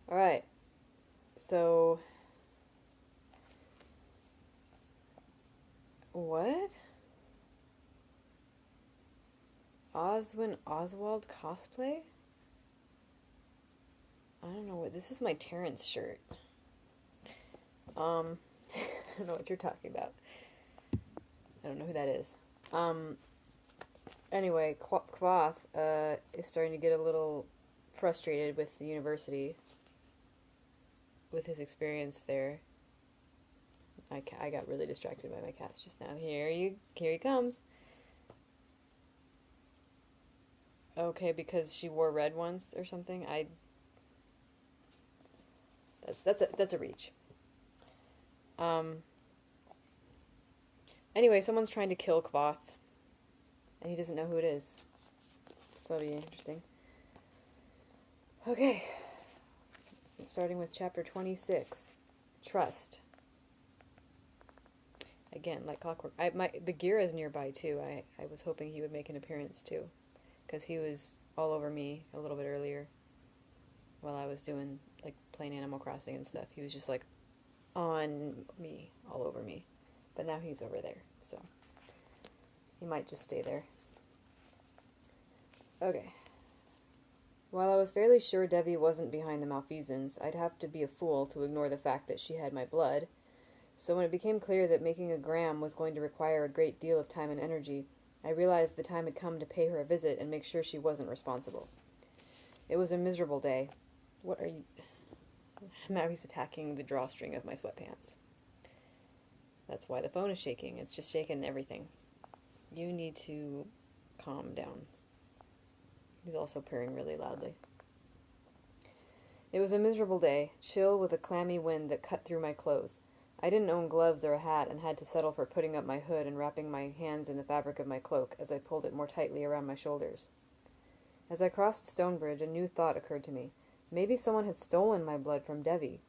Alright, so. What? Oswin Oswald cosplay? I don't know what. This is my Terrence shirt. Um, I don't know what you're talking about. I don't know who that is. Um, anyway, Quoth is starting to get a little frustrated with the university, with his experience there. I got really distracted by my cats just now. Here he comes. Okay, because she wore red once or something. That's a reach. Um. Anyway, someone's trying to kill Quoth, and he doesn't know who it is. So that'll be interesting. Okay, starting with chapter 26, Trust. Again, like clockwork. Bagheera is nearby too. I was hoping he would make an appearance too, because he was all over me a little bit earlier while I was doing like playing Animal Crossing and stuff. He was just like on me, all over me. But now he's over there, so he might just stay there. Okay. While I was fairly sure Devi wasn't behind the malfeasance, I'd have to be a fool to ignore the fact that she had my blood. So when it became clear that making a gram was going to require a great deal of time and energy, I realized the time had come to pay her a visit and make sure she wasn't responsible. It was a miserable day. What are you... Now he's attacking the drawstring of my sweatpants. That's why the phone is shaking. It's just shaking everything. You need to calm down. He's also purring really loudly. It was a miserable day, chill with a clammy wind that cut through my clothes. I didn't own gloves or a hat and had to settle for putting up my hood and wrapping my hands in the fabric of my cloak as I pulled it more tightly around my shoulders. As I crossed Stonebridge, a new thought occurred to me. Maybe someone had stolen my blood from Devi.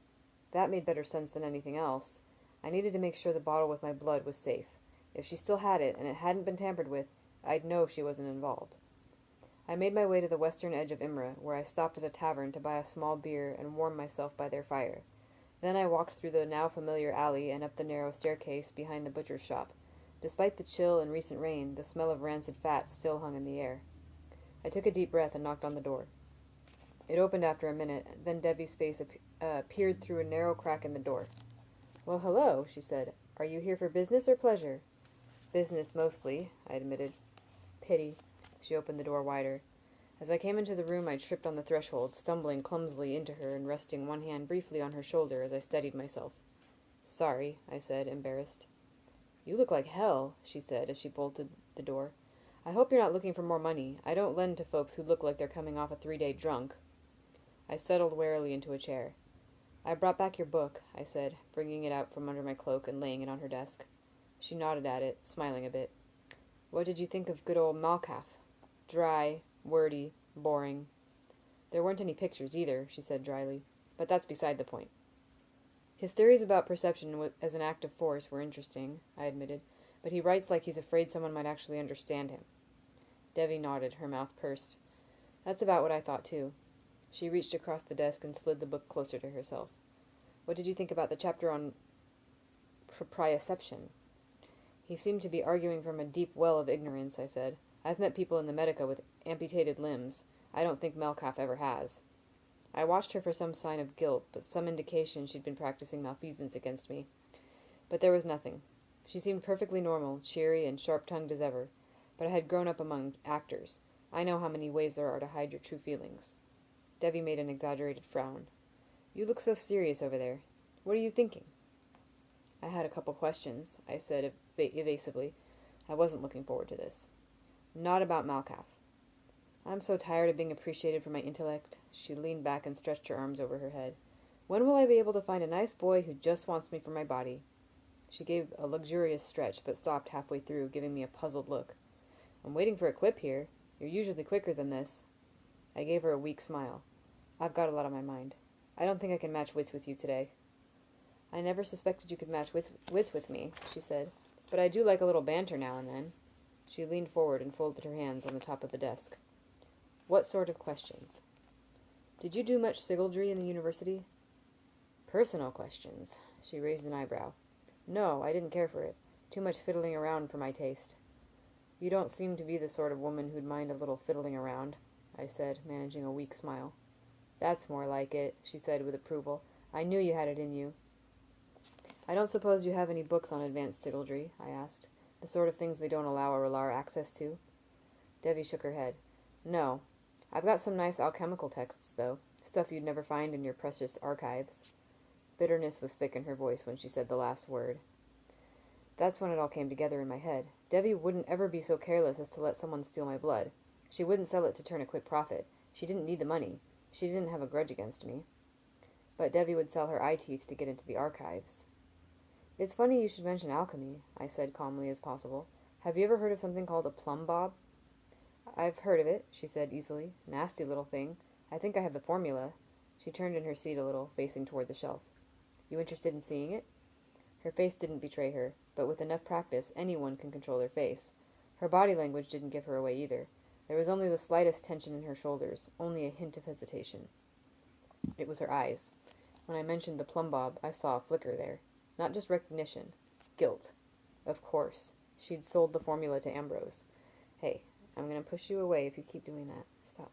That made better sense than anything else. I needed to make sure the bottle with my blood was safe. If she still had it, and it hadn't been tampered with, I'd know she wasn't involved. I made my way to the western edge of Imra, where I stopped at a tavern to buy a small beer and warm myself by their fire. Then I walked through the now familiar alley and up the narrow staircase behind the butcher's shop. Despite the chill and recent rain, the smell of rancid fat still hung in the air. I took a deep breath and knocked on the door. It opened after a minute, then Debbie's face peered through a narrow crack in the door. "Well, hello," she said. "Are you here for business or pleasure?" "Business, mostly," I admitted. "Pity." She opened the door wider. As I came into the room, I tripped on the threshold, stumbling clumsily into her and resting one hand briefly on her shoulder as I steadied myself. "Sorry," I said, embarrassed. "You look like hell," she said as she bolted the door. "I hope you're not looking for more money. I don't lend to folks who look like they're coming off a 3-day drunk." I settled warily into a chair. "I brought back your book," I said, bringing it out from under my cloak and laying it on her desk. She nodded at it, smiling a bit. "What did you think of good old Malkath?" "Dry, wordy, boring." "There weren't any pictures either," she said dryly. "But that's beside the point." "His theories about perception as an active force were interesting," I admitted, "but he writes like he's afraid someone might actually understand him." Devi nodded, her mouth pursed. "That's about what I thought too." She reached across the desk and slid the book closer to herself. "What did you think about the chapter on proprioception?" "He seemed to be arguing from a deep well of ignorance," I said. "I've met people in the Medica with amputated limbs. I don't think Melkath ever has." I watched her for some sign of guilt, but some indication she'd been practicing malfeasance against me. But there was nothing. She seemed perfectly normal, cheery, and sharp-tongued as ever. But I had grown up among actors. I know how many ways there are to hide your true feelings. Debbie made an exaggerated frown. "You look so serious over there. What are you thinking?" "I had a couple questions," I said evasively. I wasn't looking forward to this. "Not about Malkath." "I'm so tired of being appreciated for my intellect." She leaned back and stretched her arms over her head. "When will I be able to find a nice boy who just wants me for my body?" She gave a luxurious stretch, but stopped halfway through, giving me a puzzled look. "I'm waiting for a quip here. You're usually quicker than this." I gave her a weak smile. "I've got a lot on my mind. I don't think I can match wits with you today." "I never suspected you could match wits with me," she said. "But I do like a little banter now and then." She leaned forward and folded her hands on the top of the desk. "What sort of questions?" Did you do much sigildry in the university? Personal questions. She raised an eyebrow. No, I didn't care for it. Too much fiddling around for my taste. You don't seem to be the sort of woman who'd mind a little fiddling around, I said, managing a weak smile. That's more like it, she said with approval. I knew you had it in you. I don't suppose you have any books on advanced sigildry, I asked. The sort of things they don't allow a Relar access to? Devi shook her head. No. I've got some nice alchemical texts, though. Stuff you'd never find in your precious archives. Bitterness was thick in her voice when she said the last word. That's when it all came together in my head. Devi wouldn't ever be so careless as to let someone steal my blood. She wouldn't sell it to turn a quick profit. She didn't need the money. She didn't have a grudge against me. But Devi would sell her eye teeth to get into the archives. It's funny you should mention alchemy, I said calmly as possible. Have you ever heard of something called a plumb bob? I've heard of it, she said easily. Nasty little thing. I think I have the formula. She turned in her seat a little, facing toward the shelf. You interested in seeing it? Her face didn't betray her, but with enough practice, anyone can control their face. Her body language didn't give her away either. There was only the slightest tension in her shoulders, only a hint of hesitation. It was her eyes. When I mentioned the plumb bob, I saw a flicker there. Not just recognition. Guilt. Of course. She'd sold the formula to Ambrose. Hey, I'm going to push you away if you keep doing that. Stop.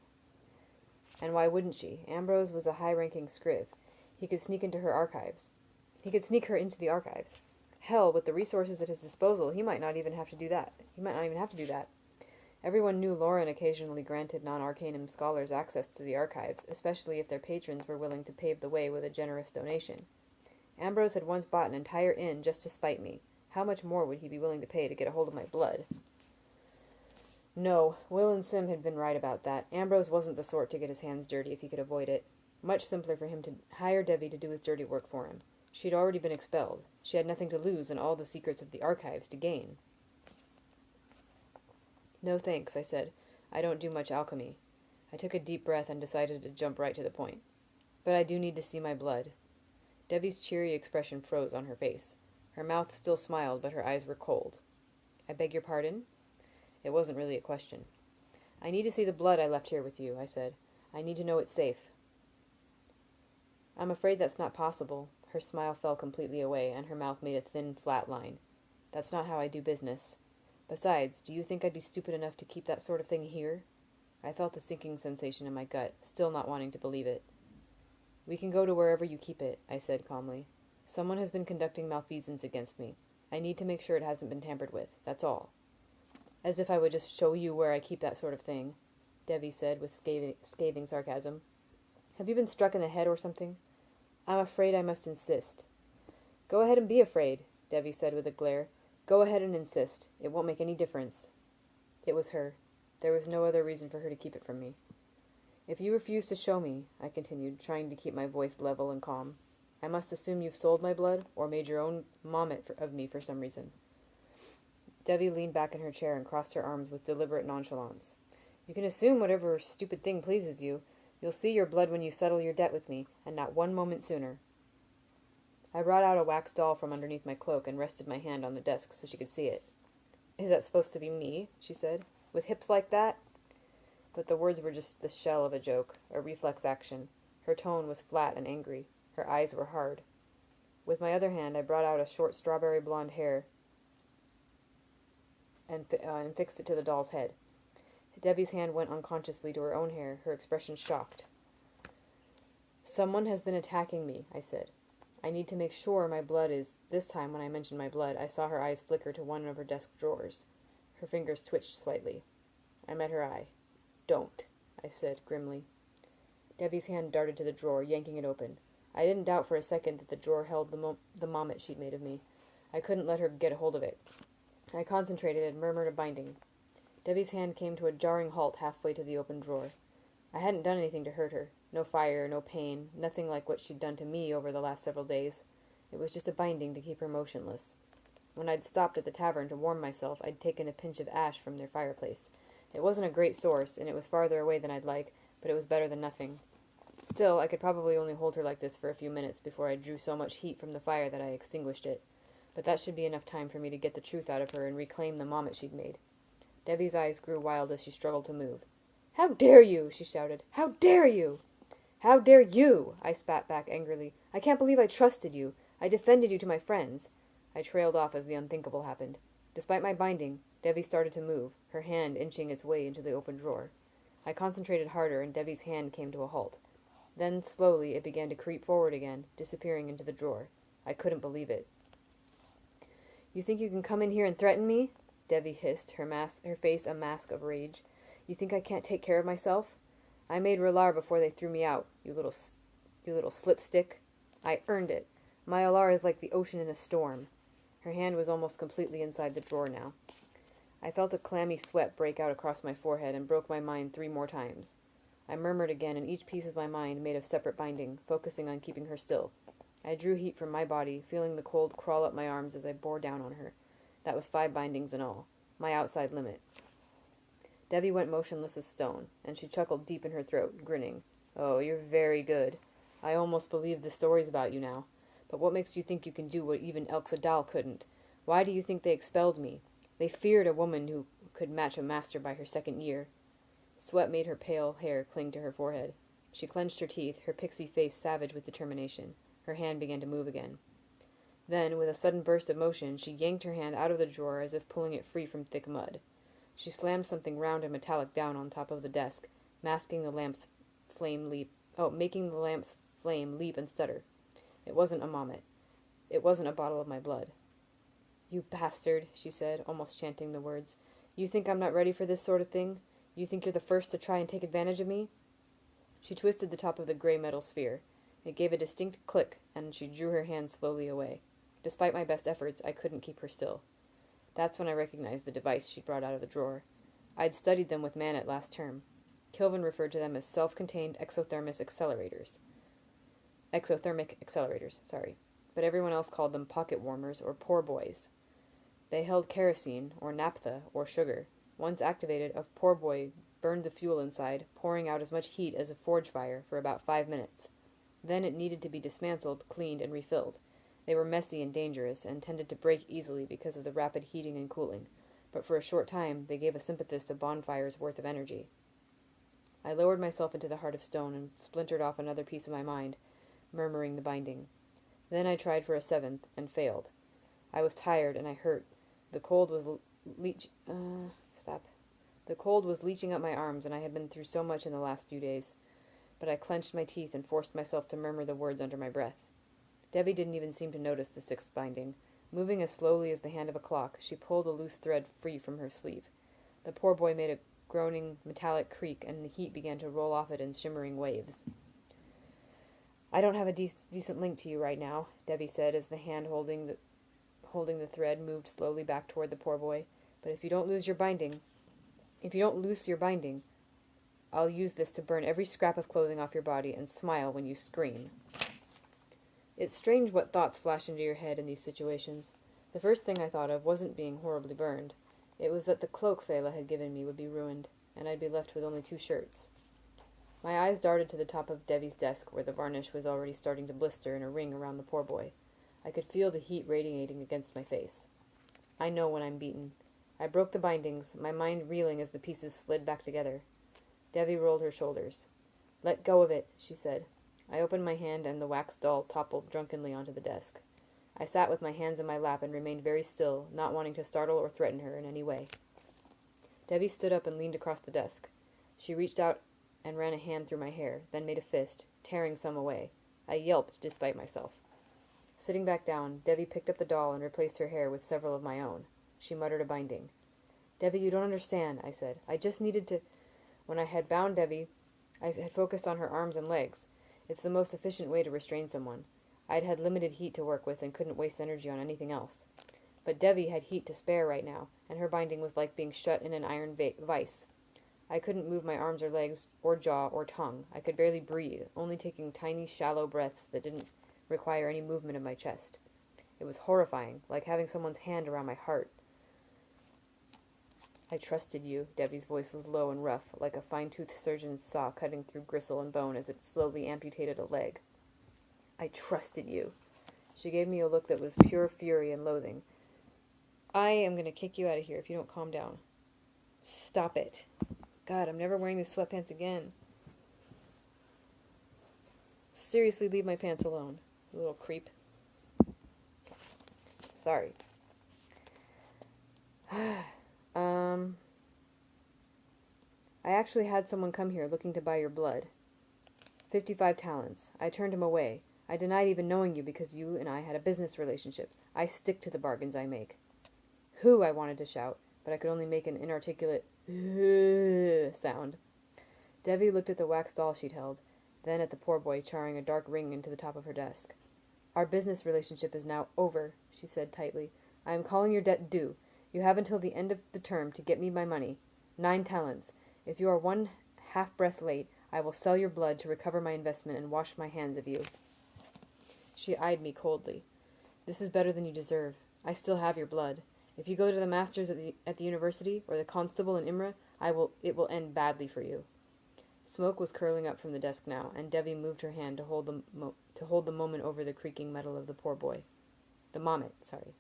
And why wouldn't she? Ambrose was a high-ranking scriv. He could sneak into her archives. He could sneak her into the archives. Hell, with the resources at his disposal, he might not even have to do that. Everyone knew Lauren occasionally granted non-Arcanum scholars access to the archives, especially if their patrons were willing to pave the way with a generous donation. Ambrose had once bought an entire inn just to spite me. How much more would he be willing to pay to get a hold of my blood? No, Will and Sim had been right about that. Ambrose wasn't the sort to get his hands dirty if he could avoid it. Much simpler for him to hire Devi to do his dirty work for him. She'd already been expelled. She had nothing to lose and all the secrets of the archives to gain. No thanks, I said. I don't do much alchemy. I took a deep breath and decided to jump right to the point. But I do need to see my blood. Devi's cheery expression froze on her face. Her mouth still smiled, but her eyes were cold. I beg your pardon? It wasn't really a question. I need to see the blood I left here with you, I said. I need to know it's safe. I'm afraid that's not possible. Her smile fell completely away, and her mouth made a thin, flat line. That's not how I do business. Besides, do you think I'd be stupid enough to keep that sort of thing here? I felt a sinking sensation in my gut, still not wanting to believe it. We can go to wherever you keep it, I said calmly. Someone has been conducting malfeasance against me. I need to make sure it hasn't been tampered with, that's all. As if I would just show you where I keep that sort of thing, Devi said with scathing sarcasm. Have you been struck in the head or something? I'm afraid I must insist. Go ahead and be afraid, Devi said with a glare. Go ahead and insist. It won't make any difference. It was her. There was no other reason for her to keep it from me. If you refuse to show me, I continued, trying to keep my voice level and calm, I must assume you've sold my blood or made your own mommet of me for some reason. Devi leaned back in her chair and crossed her arms with deliberate nonchalance. You can assume whatever stupid thing pleases you. You'll see your blood when you settle your debt with me, and not one moment sooner. I brought out a wax doll from underneath my cloak and rested my hand on the desk so she could see it. Is that supposed to be me? She said. With hips like that? But the words were just the shell of a joke, a reflex action. Her tone was flat and angry. Her eyes were hard. With my other hand, I brought out a short strawberry blonde hair and fixed it to the doll's head. Debbie's hand went unconsciously to her own hair, her expression shocked. Someone has been attacking me, I said. I need to make sure my blood is... This time, when I mentioned my blood, I saw her eyes flicker to one of her desk drawers. Her fingers twitched slightly. I met her eye. Don't, I said grimly. Debbie's hand darted to the drawer, yanking it open. I didn't doubt for a second that the drawer held the mommet she'd made of me. I couldn't let her get a hold of it. I concentrated and murmured a binding. Debbie's hand came to a jarring halt halfway to the open drawer. I hadn't done anything to hurt her. No fire, no pain, nothing like what she'd done to me over the last several days. It was just a binding to keep her motionless. When I'd stopped at the tavern to warm myself, I'd taken a pinch of ash from their fireplace. It wasn't a great source, and it was farther away than I'd like, but it was better than nothing. Still, I could probably only hold her like this for a few minutes before I drew so much heat from the fire that I extinguished it. But that should be enough time for me to get the truth out of her and reclaim the mommet she'd made. Debbie's eyes grew wild as she struggled to move. "How dare you!" she shouted. "How dare you!" "How dare you?" I spat back angrily. "I can't believe I trusted you. I defended you to my friends." I trailed off as the unthinkable happened. Despite my binding, Devi started to move, her hand inching its way into the open drawer. I concentrated harder, and Devi's hand came to a halt. Then, slowly, it began to creep forward again, disappearing into the drawer. I couldn't believe it. "You think you can come in here and threaten me?" Devi hissed, her face a mask of rage. "You think I can't take care of myself? I made Relar before they threw me out, you little slipstick. I earned it. My Alar is like the ocean in a storm." Her hand was almost completely inside the drawer now. I felt a clammy sweat break out across my forehead and broke my mind 3 more times. I murmured again, and each piece of my mind made of separate binding, focusing on keeping her still. I drew heat from my body, feeling the cold crawl up my arms as I bore down on her. That was 5 bindings in all, my outside limit. Devi went motionless as stone, and she chuckled deep in her throat, grinning. "Oh, you're very good. I almost believe the stories about you now. But what makes you think you can do what even Elxadal couldn't? Why do you think they expelled me? They feared a woman who could match a master by her 2nd year." Sweat made her pale hair cling to her forehead. She clenched her teeth, her pixie face savage with determination. Her hand began to move again. Then, with a sudden burst of motion, she yanked her hand out of the drawer as if pulling it free from thick mud. She slammed something round and metallic down on top of the desk, making the lamp's flame leap and stutter. It wasn't a Mamet. It wasn't a bottle of my blood. "You bastard," she said, almost chanting the words. "You think I'm not ready for this sort of thing? You think you're the first to try and take advantage of me?" She twisted the top of the gray metal sphere. It gave a distinct click, and she drew her hand slowly away. Despite my best efforts, I couldn't keep her still. That's when I recognized the device she'd brought out of the drawer. I'd studied them with Manet last term. Kilvin referred to them as self-contained exothermic accelerators. But everyone else called them pocket warmers or poor boys. They held kerosene, or naphtha, or sugar. Once activated, a poor boy burned the fuel inside, pouring out as much heat as a forge fire for about 5 minutes. Then it needed to be dismantled, cleaned, and refilled. They were messy and dangerous, and tended to break easily because of the rapid heating and cooling, but for a short time they gave a sympathist a bonfire's worth of energy. I lowered myself into the heart of stone and splintered off another piece of my mind, murmuring the binding. Then I tried for a 7th, and failed. I was tired, and I hurt. The cold was The cold was leeching up my arms, and I had been through so much in the last few days. But I clenched my teeth and forced myself to murmur the words under my breath. Devi didn't even seem to notice the 6th binding. Moving as slowly as the hand of a clock, she pulled a loose thread free from her sleeve. The poor boy made a groaning metallic creak, and the heat began to roll off it in shimmering waves. "I don't have a decent link to you right now," Devi said as the hand holding the thread moved slowly back toward the poor boy. "But if you don't loose your binding, I'll use this to burn every scrap of clothing off your body and smile when you scream." It's strange what thoughts flash into your head in these situations. The first thing I thought of wasn't being horribly burned. It was that the cloak Fela had given me would be ruined, and I'd be left with only 2 shirts. My eyes darted to the top of Devi's desk, where the varnish was already starting to blister in a ring around the poor boy. I could feel the heat radiating against my face. I know when I'm beaten. I broke the bindings, my mind reeling as the pieces slid back together. Devi rolled her shoulders. "Let go of it," she said. I opened my hand, and the wax doll toppled drunkenly onto the desk. I sat with my hands in my lap and remained very still, not wanting to startle or threaten her in any way. Devi stood up and leaned across the desk. She reached out and ran a hand through my hair, then made a fist, tearing some away. I yelped despite myself. Sitting back down, Devi picked up the doll and replaced her hair with several of my own. She muttered a binding. "Devi, you don't understand," I said. "I just needed to—" When I had bound Devi, I had focused on her arms and legs. It's the most efficient way to restrain someone. I'd had limited heat to work with and couldn't waste energy on anything else. But Devi had heat to spare right now, and her binding was like being shut in an iron vice. I couldn't move my arms or legs, or jaw, or tongue. I could barely breathe, only taking tiny, shallow breaths that didn't require any movement of my chest. It was horrifying, like having someone's hand around my heart. "I trusted you." Devi's voice was low and rough, like a fine-toothed surgeon's saw cutting through gristle and bone as it slowly amputated a leg. "I trusted you." She gave me a look that was pure fury and loathing. "I am going to kick you out of here if you don't calm down." "Stop it." God, I'm never wearing these sweatpants again. seriously leave my pants alone, you little creep. Sorry. I actually had someone come here looking to buy your blood. 55 talents. I turned him away. I denied even knowing you because you and I had a business relationship. I stick to the bargains I make. Who? I wanted to shout, but I could only make an inarticulate sound. Devi looked at the wax doll she'd held, then at the poor boy charring a dark ring into the top of her desk. Our business relationship is now over, she said tightly. I am calling your debt due. You have until the end of the term to get me my money. 9 talents. If you are one half-breath late, I will sell your blood to recover my investment and wash my hands of you. She eyed me coldly. This is better than you deserve. I still have your blood. If you go to the masters at the university, or the constable in Imra, it will end badly for you. Smoke was curling up from the desk now, and Devi moved her hand to hold the moment over the creaking metal of the poor boy. The Mamet, sorry.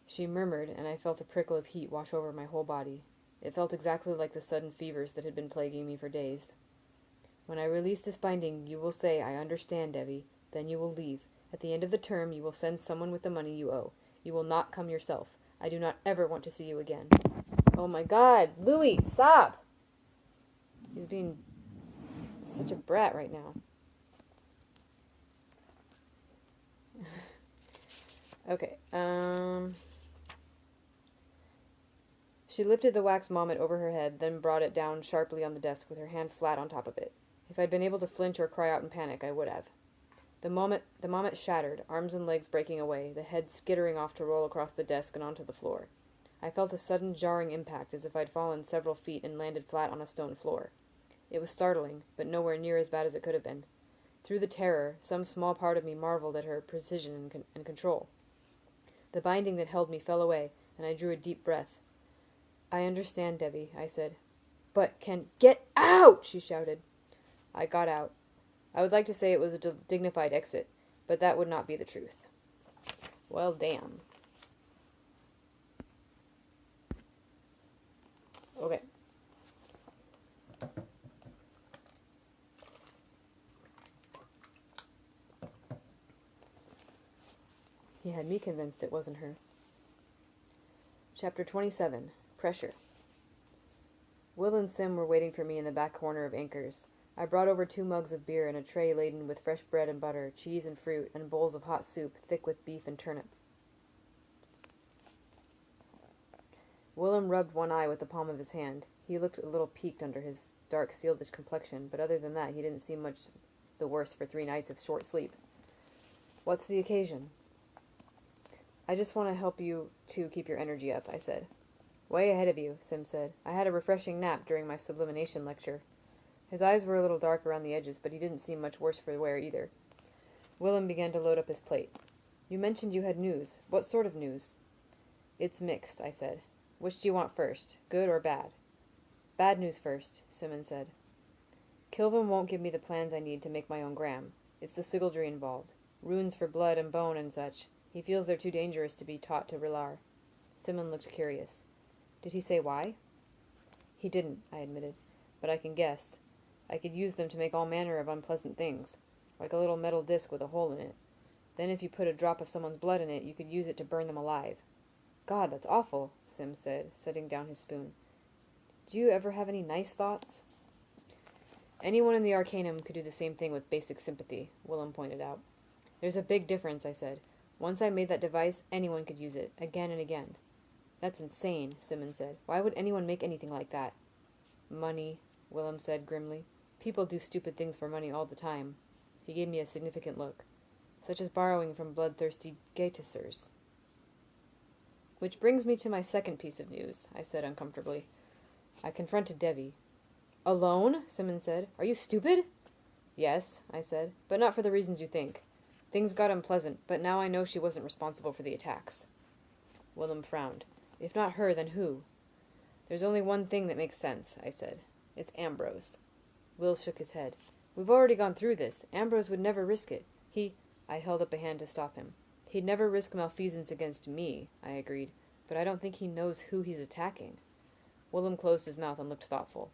She murmured, and I felt a prickle of heat wash over my whole body. It felt exactly like the sudden fevers that had been plaguing me for days. When I release this binding, you will say, I understand, Devi. Then you will leave. At the end of the term, you will send someone with the money you owe. You will not come yourself. I do not ever want to see you again. Oh my God! Louis, stop! He's being such a brat right now. Okay, She lifted the wax Mamet over her head, then brought it down sharply on the desk with her hand flat on top of it. If I'd been able to flinch or cry out in panic, I would have. The Mamet shattered, arms and legs breaking away, the head skittering off to roll across the desk and onto the floor. I felt a sudden jarring impact as if I'd fallen several feet and landed flat on a stone floor. It was startling, but nowhere near as bad as it could have been. Through the terror, some small part of me marveled at her precision and control. The binding that held me fell away, and I drew a deep breath. I understand, Devi, I said. But get out! She shouted. I got out. I would like to say it was a dignified exit, but that would not be the truth. Well, damn. Okay. He had me convinced it wasn't her. Chapter 27. Pressure. Will and Sim were waiting for me in the back corner of Anchor's. I brought over 2 mugs of beer and a tray laden with fresh bread and butter, cheese and fruit, and bowls of hot soup, thick with beef and turnip. Willem rubbed one eye with the palm of his hand. He looked a little peaked under his dark sealdish complexion, but other than that he didn't seem much the worse for 3 nights of short sleep. What's the occasion? I just want to help you to keep your energy up, I said. Way ahead of you, Sim said. I had a refreshing nap during my sublimation lecture. His eyes were a little dark around the edges, but he didn't seem much worse for wear either. Willem began to load up his plate. You mentioned you had news. What sort of news? It's mixed, I said. Which do you want first, good or bad? Bad news first, Simon said. Kilvin won't give me the plans I need to make my own gram. It's the sigildry involved. Runes for blood and bone and such. He feels they're too dangerous to be taught to Rilar. Simon looked curious. Did he say why? He didn't, I admitted, but I can guess. I could use them to make all manner of unpleasant things, like a little metal disc with a hole in it. Then if you put a drop of someone's blood in it, you could use it to burn them alive. God, that's awful, Sim said, setting down his spoon. Do you ever have any nice thoughts? Anyone in the Arcanum could do the same thing with basic sympathy, Willem pointed out. There's a big difference, I said. Once I made that device, anyone could use it, again and again. That's insane, Simon said. Why would anyone make anything like that? Money, Willem said grimly. People do stupid things for money all the time. He gave me a significant look. Such as borrowing from bloodthirsty Gaetisers. Which brings me to my second piece of news, I said uncomfortably. I confronted Devi. Alone? Simon said. Are you stupid? Yes, I said, but not for the reasons you think. Things got unpleasant, but now I know she wasn't responsible for the attacks. Willem frowned. If not her, then who? There's only one thing that makes sense, I said. It's Ambrose. Will shook his head. We've already gone through this. Ambrose would never risk it. I held up a hand to stop him. He'd never risk malfeasance against me, I agreed, but I don't think he knows who he's attacking. Willem closed his mouth and looked thoughtful.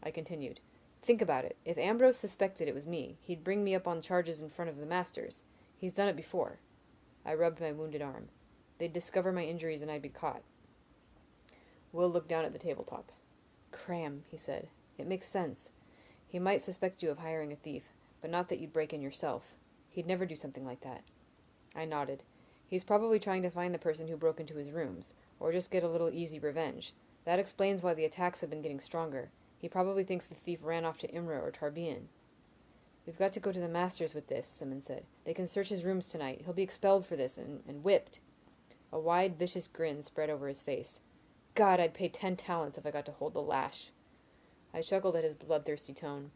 I continued. Think about it. If Ambrose suspected it was me, he'd bring me up on charges in front of the masters. He's done it before. I rubbed my wounded arm. They'd discover my injuries and I'd be caught. Will looked down at the tabletop. Cram, he said. It makes sense. He might suspect you of hiring a thief, but not that you'd break in yourself. He'd never do something like that. I nodded. He's probably trying to find the person who broke into his rooms, or just get a little easy revenge. That explains why the attacks have been getting stronger. He probably thinks the thief ran off to Imra or Tarbean. We've got to go to the masters with this, Simmons said. They can search his rooms tonight. He'll be expelled for this and whipped. A wide, vicious grin spread over his face. God, I'd pay 10 talents if I got to hold the lash. I chuckled at his bloodthirsty tone.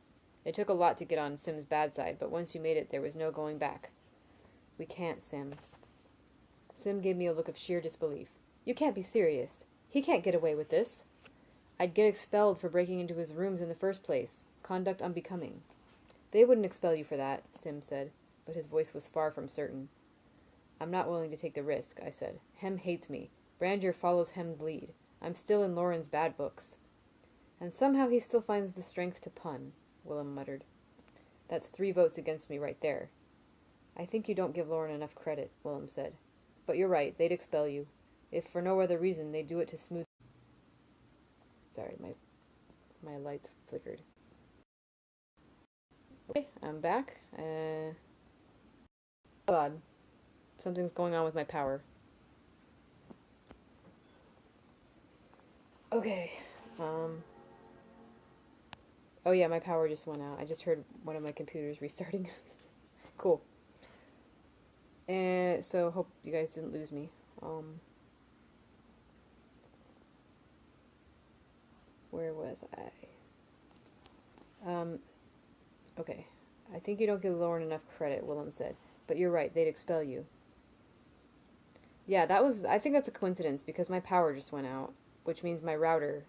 It took a lot to get on Sim's bad side, but once you made it, there was no going back. We can't, Sim. Sim gave me a look of sheer disbelief. You can't be serious. He can't get away with this. I'd get expelled for breaking into his rooms in the first place. Conduct unbecoming. They wouldn't expel you for that, Sim said, but his voice was far from certain. I'm not willing to take the risk, I said. Hem hates me. Brandier follows Hem's lead. I'm still in Lauren's bad books. And somehow he still finds the strength to pun, Willem muttered. That's 3 votes against me right there. I think you don't give Lauren enough credit, Willem said. But you're right, they'd expel you. If for no other reason, they'd do it to smooth... Sorry, my lights flickered. Okay, I'm back. God. Something's going on with my power. Okay. Oh yeah, my power just went out. I just heard one of my computers restarting. Cool. And so hope you guys didn't lose me. Where was I? Okay. I think you don't give Lauren enough credit, Willem said. But you're right, they'd expel you. Yeah, I think that's a coincidence because my power just went out, which means my router...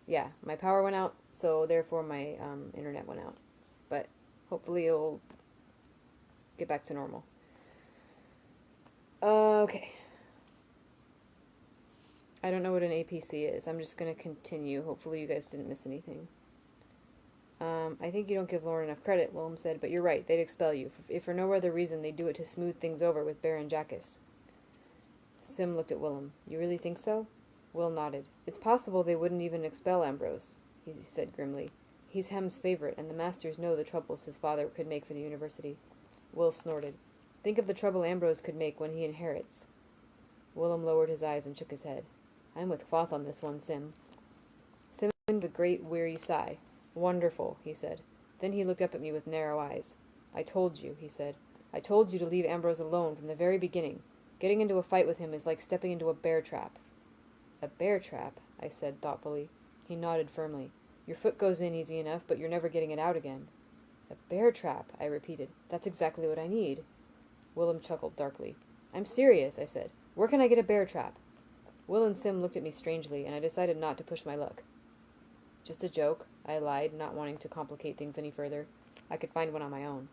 Yeah, my power went out, so therefore my internet went out. But hopefully it'll get back to normal. Okay. I don't know what an APC is. I'm just going to continue. Hopefully you guys didn't miss anything. I think you don't give Lauren enough credit, Willem said, but you're right, they'd expel you. If for no other reason, they'd do it to smooth things over with Baron Jackus. Sim looked at Willem. You really think so? Will nodded. It's possible they wouldn't even expel Ambrose, he said grimly. He's Hem's favorite, and the masters know the troubles his father could make for the university. Will snorted. Think of the trouble Ambrose could make when he inherits. Willem lowered his eyes and shook his head. I'm with Cloth on this one, Sim. Sim gave a great, weary sigh. Wonderful, he said. Then he looked up at me with narrow eyes. I told you, he said. I told you to leave Ambrose alone from the very beginning. Getting into a fight with him is like stepping into a bear trap. A bear trap, I said thoughtfully. He nodded firmly. Your foot goes in easy enough, but you're never getting it out again. A bear trap, I repeated. That's exactly what I need. Willem chuckled darkly. I'm serious, I said. Where can I get a bear trap? Will and Sim looked at me strangely, and I decided not to push my luck. Just a joke, I lied, not wanting to complicate things any further. I could find one on my own.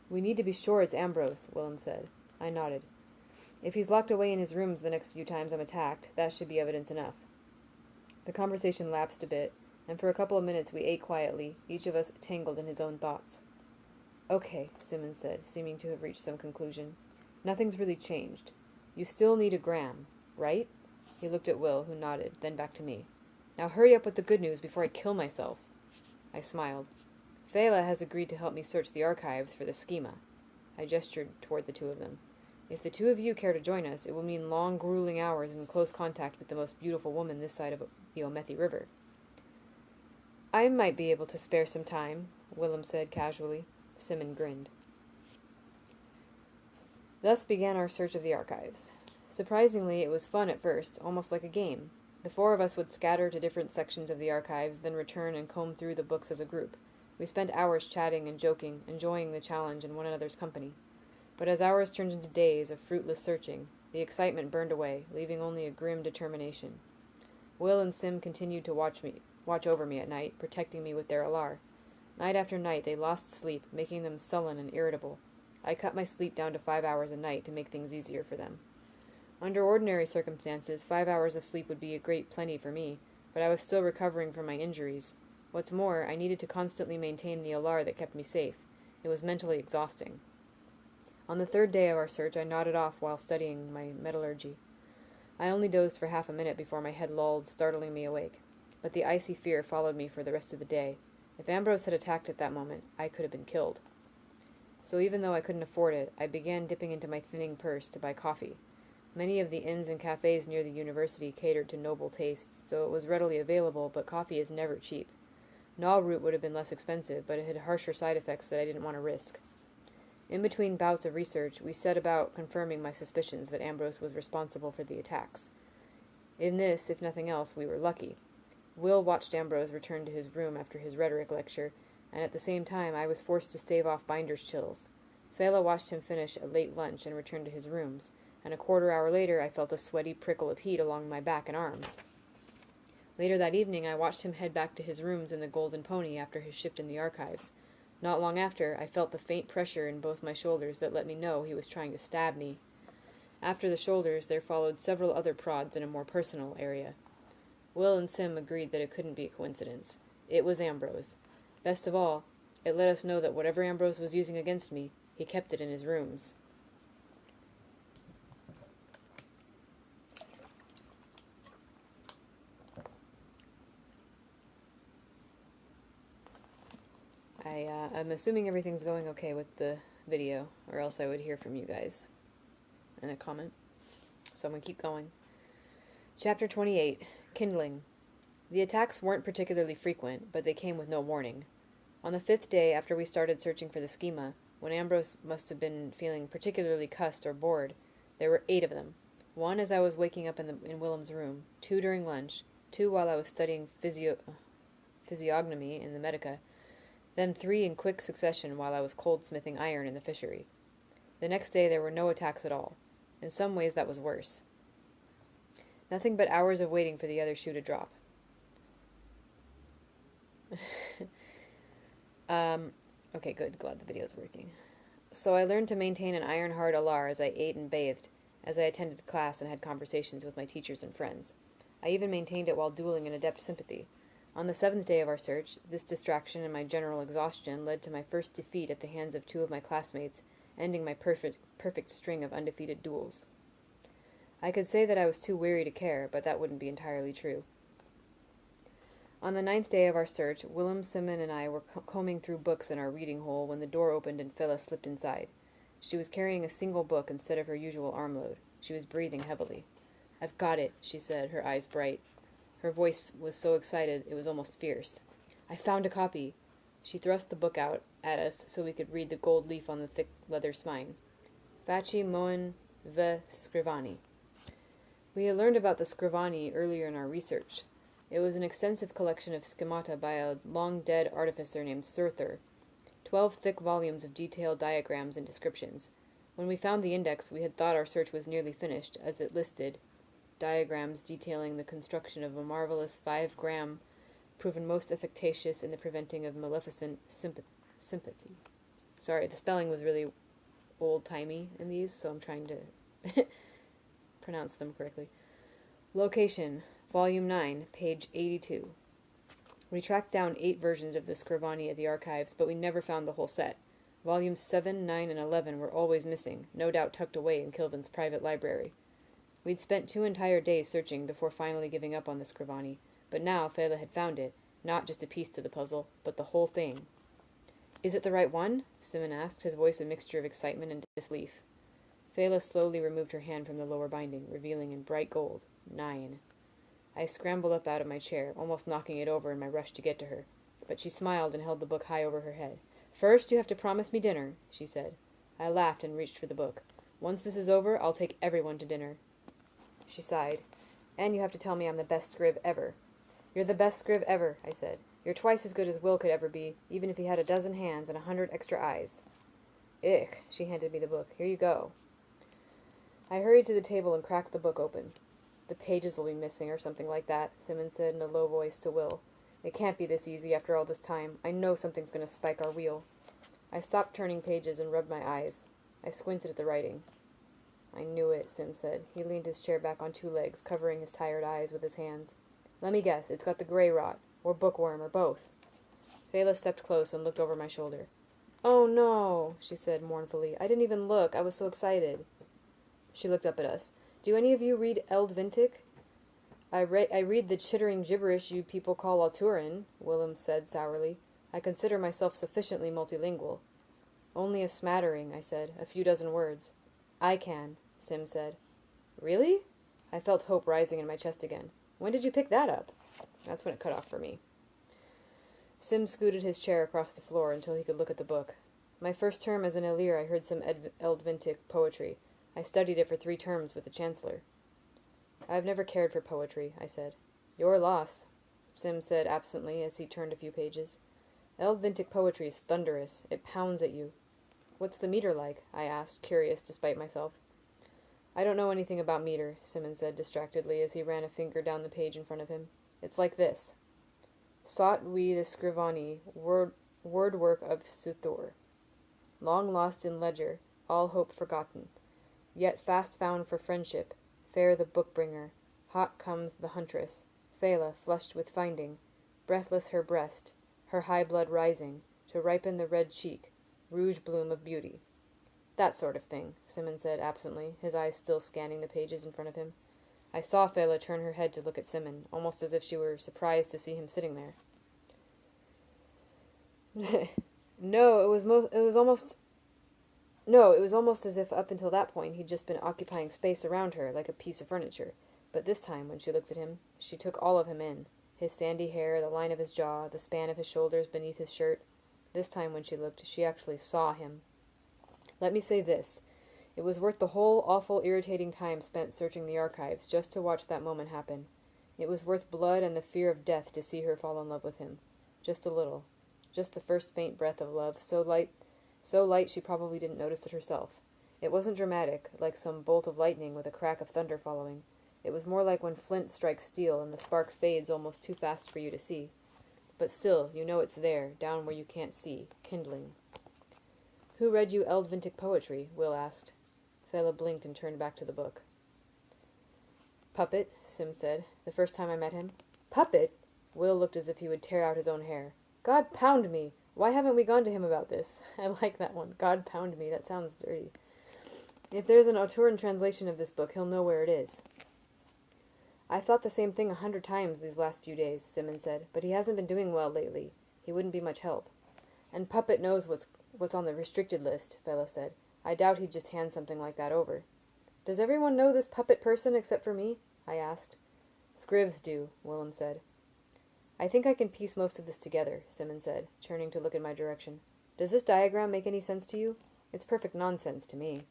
We need to be sure it's Ambrose, Willem said. I nodded. If he's locked away in his rooms the next few times I'm attacked, that should be evidence enough. The conversation lapsed a bit, and for a couple of minutes we ate quietly, each of us tangled in his own thoughts. Okay, Simmons said, seeming to have reached some conclusion. Nothing's really changed. You still need a gram, right? He looked at Will, who nodded, then back to me. Now hurry up with the good news before I kill myself. I smiled. Fela has agreed to help me search the archives for the schema. I gestured toward the 2 of them. If the 2 of you care to join us, it will mean long, grueling hours in close contact with the most beautiful woman this side of the Omethi River. I might be able to spare some time, Willem said casually. Simon grinned. Thus began our search of the archives. Surprisingly, it was fun at first, almost like a game. The 4 of us would scatter to different sections of the archives, then return and comb through the books as a group. We spent hours chatting and joking, enjoying the challenge and one another's company. But as hours turned into days of fruitless searching, the excitement burned away, leaving only a grim determination. Will and Sim continued to watch over me at night, protecting me with their alar. Night after night they lost sleep, making them sullen and irritable. I cut my sleep down to 5 hours a night to make things easier for them. Under ordinary circumstances, 5 hours of sleep would be a great plenty for me, but I was still recovering from my injuries. What's more, I needed to constantly maintain the alar that kept me safe. It was mentally exhausting. On the third day of our search, I nodded off while studying my metallurgy. I only dozed for half a minute before my head lulled, startling me awake. But the icy fear followed me for the rest of the day. If Ambrose had attacked at that moment, I could have been killed. So even though I couldn't afford it, I began dipping into my thinning purse to buy coffee. Many of the inns and cafes near the university catered to noble tastes, so it was readily available, but coffee is never cheap. Gnaw root would have been less expensive, but it had harsher side effects that I didn't want to risk. In between bouts of research, we set about confirming my suspicions that Ambrose was responsible for the attacks. In this, if nothing else, we were lucky. Will watched Ambrose return to his room after his rhetoric lecture, and at the same time I was forced to stave off binder's chills. Fela watched him finish a late lunch and return to his rooms, and a quarter-hour later I felt a sweaty prickle of heat along my back and arms. Later that evening I watched him head back to his rooms in the Golden Pony after his shift in the archives. Not long after, I felt the faint pressure in both my shoulders that let me know he was trying to stab me. After the shoulders, there followed several other prods in a more personal area. Will and Sim agreed that it couldn't be a coincidence. It was Ambrose. Best of all, it let us know that whatever Ambrose was using against me, he kept it in his rooms. I'm assuming everything's going okay with the video, or else I would hear from you guys in a comment. So I'm going to keep going. Chapter 28, Kindling. The attacks weren't particularly frequent, but they came with no warning. On the 5th day after we started searching for the schema, when Ambrose must have been feeling particularly cussed or bored, there were 8 of them. 1 as I was waking up in Willem's room, 2 during lunch, 2 while I was studying physiognomy in the Medica, then 3 in quick succession while I was cold-smithing iron in the fishery. The next day there were no attacks at all. In some ways that was worse. Nothing but hours of waiting for the other shoe to drop. Okay, good. Glad the video's working. So I learned to maintain an iron-hard alar as I ate and bathed, as I attended class and had conversations with my teachers and friends. I even maintained it while dueling in adept sympathy. On the 7th day of our search, this distraction and my general exhaustion led to my first defeat at the hands of 2 of my classmates, ending my perfect string of undefeated duels. I could say that I was too weary to care, but that wouldn't be entirely true. On the 9th day of our search, Willem, Simon, and I were combing through books in our reading hole when the door opened and Phyllis slipped inside. She was carrying a single book instead of her usual armload. She was breathing heavily. "I've got it," she said, her eyes bright. Her voice was so excited it was almost fierce. "I found a copy." She thrust the book out at us so we could read the gold leaf on the thick leather spine. Facci Moen ve Scrivani. We had learned about the Scrivani earlier in our research. It was an extensive collection of schemata by a long-dead artificer named Surther, 12 thick volumes of detailed diagrams and descriptions. When we found the index, we had thought our search was nearly finished, as it listed diagrams detailing the construction of a marvelous 5-gram, proven most efficacious in the preventing of maleficent sympathy. Sorry, the spelling was really old-timey in these, so I'm trying to pronounce them correctly. Location, Volume 9, page 82. We tracked down 8 versions of the Scrivani at the archives, but we never found the whole set. Volumes 7, 9, and 11 were always missing, no doubt tucked away in Kilvin's private library. We'd spent 2 entire days searching before finally giving up on the Scrivani, but now Fela had found it, not just a piece to the puzzle, but the whole thing. "Is it the right one?" Simon asked, his voice a mixture of excitement and disbelief. Fela slowly removed her hand from the lower binding, revealing in bright gold, 9. I scrambled up out of my chair, almost knocking it over in my rush to get to her, but she smiled and held the book high over her head. "First, you have to promise me dinner," she said. I laughed and reached for the book. "Once this is over, I'll take everyone to dinner." She sighed. "And you have to tell me I'm the best scriv ever." "You're the best scriv ever," I said. "You're twice as good as Will could ever be, even if he had a dozen hands and 100 extra eyes." "Ich," she handed me the book. "Here you go." I hurried to the table and cracked the book open. "The pages will be missing, or something like that," Simon said in a low voice to Will. "It can't be this easy after all this time. I know something's going to spike our wheel." I stopped turning pages and rubbed my eyes. I squinted at the writing. "I knew it," Sim said. He leaned his chair back on 2 legs, covering his tired eyes with his hands. Let me guess, it's got the grey rot, or bookworm, or both. Fela stepped close and looked over my shoulder. Oh no, she said mournfully. I didn't even look. I was so excited. She looked up at us. Do any of you read Eld Vintic? I read the chittering gibberish you people call Alturin, Willem said sourly. I consider myself sufficiently multilingual. Only a smattering, I said, a few dozen words. I can, Sim said. Really? I felt hope rising in my chest again. When did you pick that up? That's when it cut off for me. Sim scooted his chair across the floor until he could look at the book. My first term as an Elir, I heard some Eld Vintic poetry. I studied it for 3 terms with the Chancellor. I've never cared for poetry, I said. Your loss, Sim said absently as he turned a few pages. Eld Vintic poetry is thunderous. It pounds at you. What's the meter like? I asked, curious despite myself. I don't know anything about meter, Simon said distractedly as he ran a finger down the page in front of him. It's like this. Sought we the Scrivani, word work of Suthor. Long lost in ledger, all hope forgotten. Yet fast found for friendship, fair the book-bringer. Hot comes the huntress, Fela flushed with finding, breathless her breast, her high blood rising, to ripen the red cheek, rouge bloom of beauty. That sort of thing, Simon said absently, his eyes still scanning the pages in front of him. I saw Fela turn her head to look at Simon, almost as if she were surprised to see him sitting there. No, it was almost as if up until that point he'd just been occupying space around her like a piece of furniture. But this time, when she looked at him, she took all of him in. His sandy hair, the line of his jaw, the span of his shoulders beneath his shirt. This time when she looked, she actually saw him. Let me say this. It was worth the whole awful, irritating time spent searching the archives just to watch that moment happen. It was worth blood and the fear of death to see her fall in love with him. Just a little. Just the first faint breath of love, so light she probably didn't notice it herself. It wasn't dramatic, like some bolt of lightning with a crack of thunder following. It was more like when flint strikes steel and the spark fades almost too fast for you to see. But still, you know it's there, down where you can't see, kindling. Who read you Eld Vintic poetry? Will asked. Fela blinked and turned back to the book. Puppet, Sim said, the first time I met him. Puppet? Will looked as if he would tear out his own hair. God pound me! Why haven't we gone to him about this? I like that one. God pound me. That sounds dirty. If there's an Alturan translation of this book, he'll know where it is. I thought the same thing 100 times these last few days, Simon said, but he hasn't been doing well lately. He wouldn't be much help. And Puppet knows what's on the restricted list, Fela said. I doubt he'd just hand something like that over. Does everyone know this Puppet person except for me? I asked. Scrivs do, Willem said. I think I can piece most of this together, Simon said, turning to look in my direction. Does this diagram make any sense to you? It's perfect nonsense to me.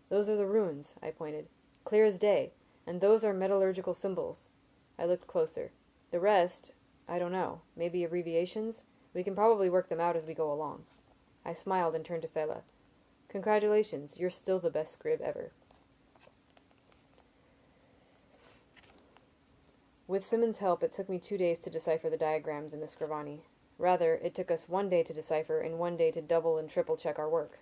Those are the runes, I pointed. Clear as day. And those are metallurgical symbols. I looked closer. The rest, I don't know. Maybe abbreviations? We can probably work them out as we go along. I smiled and turned to Fela. Congratulations, you're still the best scrib ever. With Simon's help, it took me 2 days to decipher the diagrams in the Scrivani. Rather, it took us 1 day to decipher and 1 day to double and triple check our work.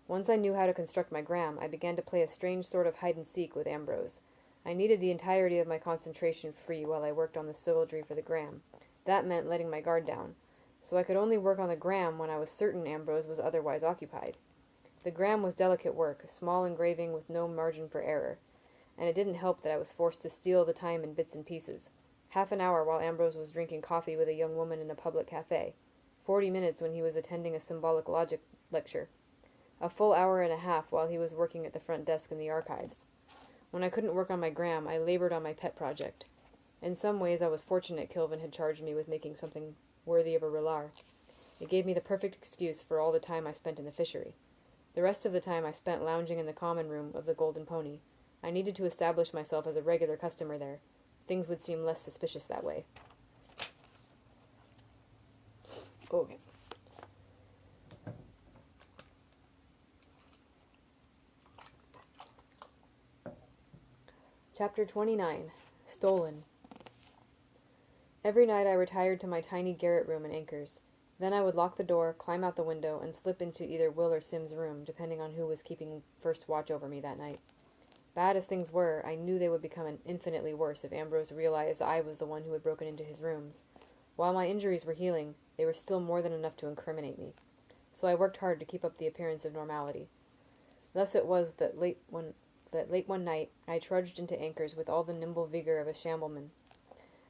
Once I knew how to construct my gram, I began to play a strange sort of hide-and-seek with Ambrose. I needed the entirety of my concentration free while I worked on the syllogy for the gram. That meant letting my guard down. So I could only work on the gram when I was certain Ambrose was otherwise occupied. The gram was delicate work, small engraving with no margin for error. And it didn't help that I was forced to steal the time in bits and pieces. Half an hour while Ambrose was drinking coffee with a young woman in a public cafe. 40 minutes when he was attending a symbolic logic lecture. A full hour and a half while he was working at the front desk in the archives. When I couldn't work on my gram, I labored on my pet project. In some ways I was fortunate Kilvin had charged me with making something worthy of a Relar. It gave me the perfect excuse for all the time I spent in the fishery. The rest of the time I spent lounging in the common room of the Golden Pony. I needed to establish myself as a regular customer there. Things would seem less suspicious that way. Okay. Chapter 29. Stolen. Every night I retired to my tiny garret room in Anchors. Then I would lock the door, climb out the window, and slip into either Will or Sim's room, depending on who was keeping first watch over me that night. Bad as things were, I knew they would become infinitely worse if Ambrose realized I was the one who had broken into his rooms. While my injuries were healing, they were still more than enough to incriminate me. So I worked hard to keep up the appearance of normality. Thus it was that late one night I trudged into Anchor's with all the nimble vigor of a shambleman.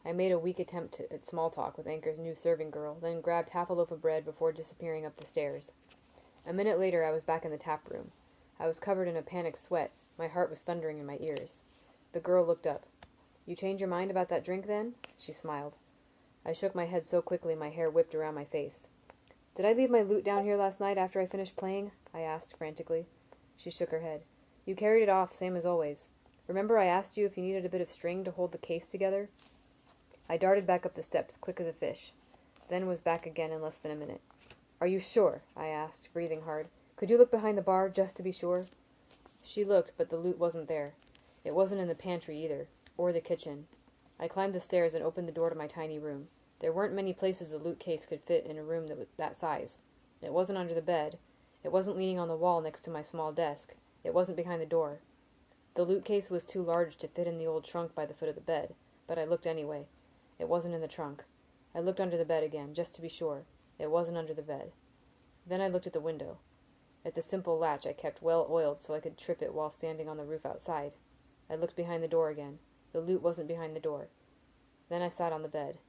I made a weak attempt at small talk with Anchor's new serving girl, then grabbed half a loaf of bread before disappearing up the stairs. A minute later I was back in the tap room. I was covered in a panicked sweat. My heart was thundering in my ears. The girl looked up. "You change your mind about that drink, then?" She smiled. I shook my head so quickly my hair whipped around my face. "Did I leave my lute down here last night after I finished playing?" I asked frantically. She shook her head. "You carried it off, same as always. Remember I asked you if you needed a bit of string to hold the case together?" I darted back up the steps, quick as a fish, then was back again in less than a minute. "Are you sure?" I asked, breathing hard. "Could you look behind the bar, just to be sure?" She looked, but the lute wasn't there. It wasn't in the pantry either, or the kitchen. I climbed the stairs and opened the door to my tiny room. There weren't many places a lute case could fit in a room that was that size. It wasn't under the bed. It wasn't leaning on the wall next to my small desk. It wasn't behind the door. The lute case was too large to fit in the old trunk by the foot of the bed, but I looked anyway. It wasn't in the trunk. I looked under the bed again, just to be sure. It wasn't under the bed. Then I looked at the window. At the simple latch I kept well oiled so I could trip it while standing on the roof outside. I looked behind the door again. The lute wasn't behind the door. Then I sat on the bed.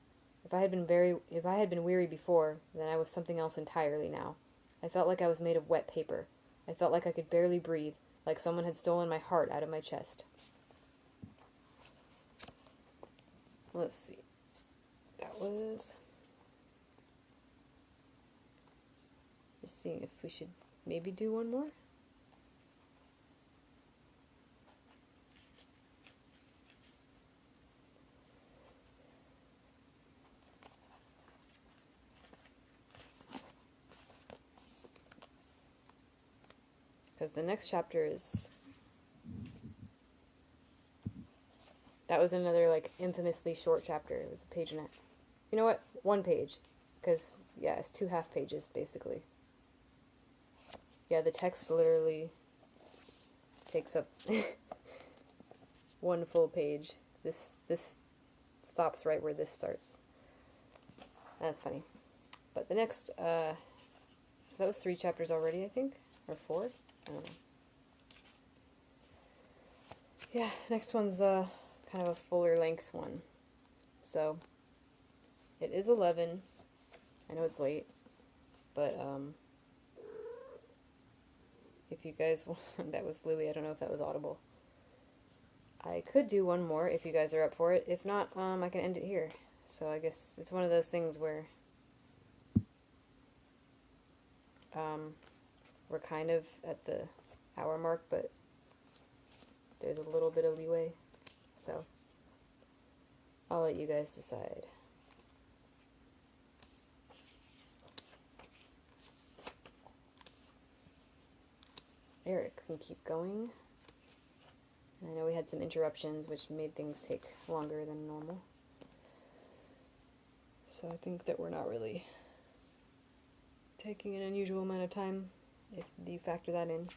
If I had been weary before, then I was something else entirely now. I felt like I was made of wet paper. I felt like I could barely breathe, like someone had stolen my heart out of my chest. Let's see. That was... Just seeing if we should maybe do one more. Because the next chapter is... That was another, like, infamously short chapter. It was a page and a... You know what? One page. Because, yeah, it's 2 half pages, basically. Yeah, the text literally takes up one full page. This stops right where this starts. That's funny. But the next, so that was 3 chapters already, I think? Or 4? I don't know. Yeah, next one's kind of a fuller length one. So, it is 11. I know it's late, but if you guys want, that was Louie, I don't know if that was audible. I could do one more if you guys are up for it. If not, I can end it here. So I guess it's one of those things where we're kind of at the hour mark, but there's a little bit of leeway. So I'll let you guys decide. Eric can keep going. I know we had some interruptions which made things take longer than normal. So I think that we're not really taking an unusual amount of time if you factor that in.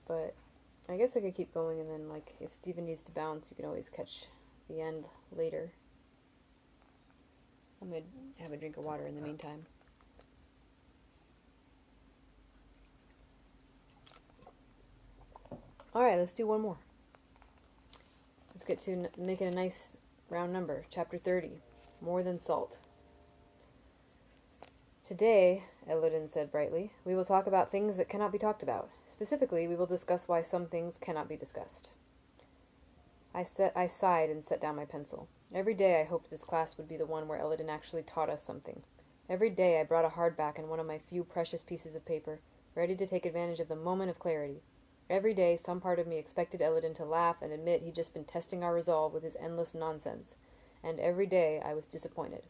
But I guess I could keep going, and then, like, if Steven needs to bounce, you can always catch the end later. I'm going to have a drink of water in the meantime. Alright, let's do one more. Let's get to making a nice round number. Chapter 30. More Than Salt. Today, Elodin said brightly, we will talk about things that cannot be talked about. Specifically, we will discuss why some things cannot be discussed. I sighed and set down my pencil. Every day I hoped this class would be the one where Elodin actually taught us something. Every day I brought a hardback and one of my few precious pieces of paper, ready to take advantage of the moment of clarity. Every day some part of me expected Elodin to laugh and admit he'd just been testing our resolve with his endless nonsense. And every day I was disappointed.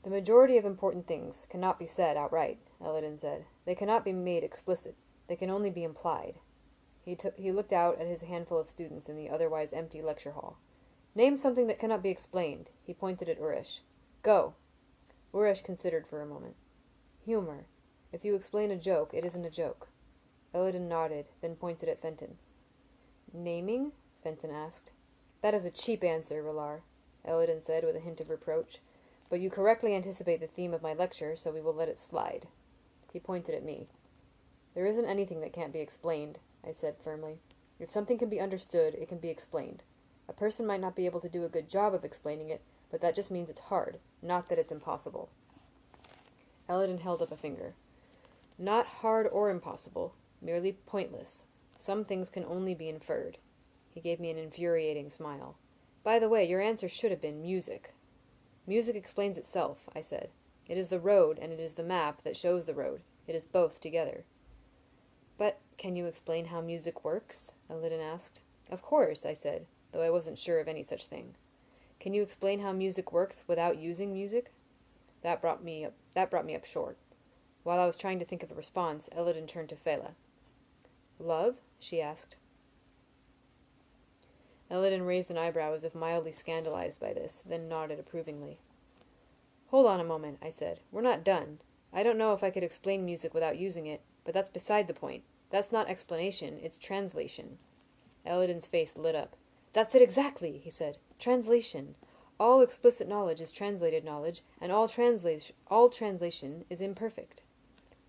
The majority of important things cannot be said outright, Elodin said. They cannot be made explicit. They can only be implied. He looked out at his handful of students in the otherwise empty lecture hall. Name something that cannot be explained. He pointed at Urish. Go. Urish considered for a moment. Humor. If you explain a joke, it isn't a joke. Elodin nodded, then pointed at Fenton. Naming? Fenton asked. That is a cheap answer, Relar, Elodin said with a hint of reproach. But you correctly anticipate the theme of my lecture, so we will let it slide. He pointed at me. There isn't anything that can't be explained, I said firmly. If something can be understood, it can be explained. A person might not be able to do a good job of explaining it, but that just means it's hard, not that it's impossible. Elodin held up a finger. Not hard or impossible, merely pointless. Some things can only be inferred. He gave me an infuriating smile. By the way, your answer should have been music. Music explains itself, I said. It is the road, and it is the map that shows the road. It is both together. But can you explain how music works? Elodin asked. Of course, I said, though I wasn't sure of any such thing. Can you explain how music works without using music? That brought me up short. While I was trying to think of a response, Elodin turned to Fela. Love? She asked. Elodin raised an eyebrow as if mildly scandalized by this, then nodded approvingly. Hold on a moment, I said. We're not done. I don't know if I could explain music without using it, but that's beside the point. That's not explanation, it's translation. Elodin's face lit up. That's it exactly, he said. Translation. All explicit knowledge is translated knowledge, and all translation is imperfect.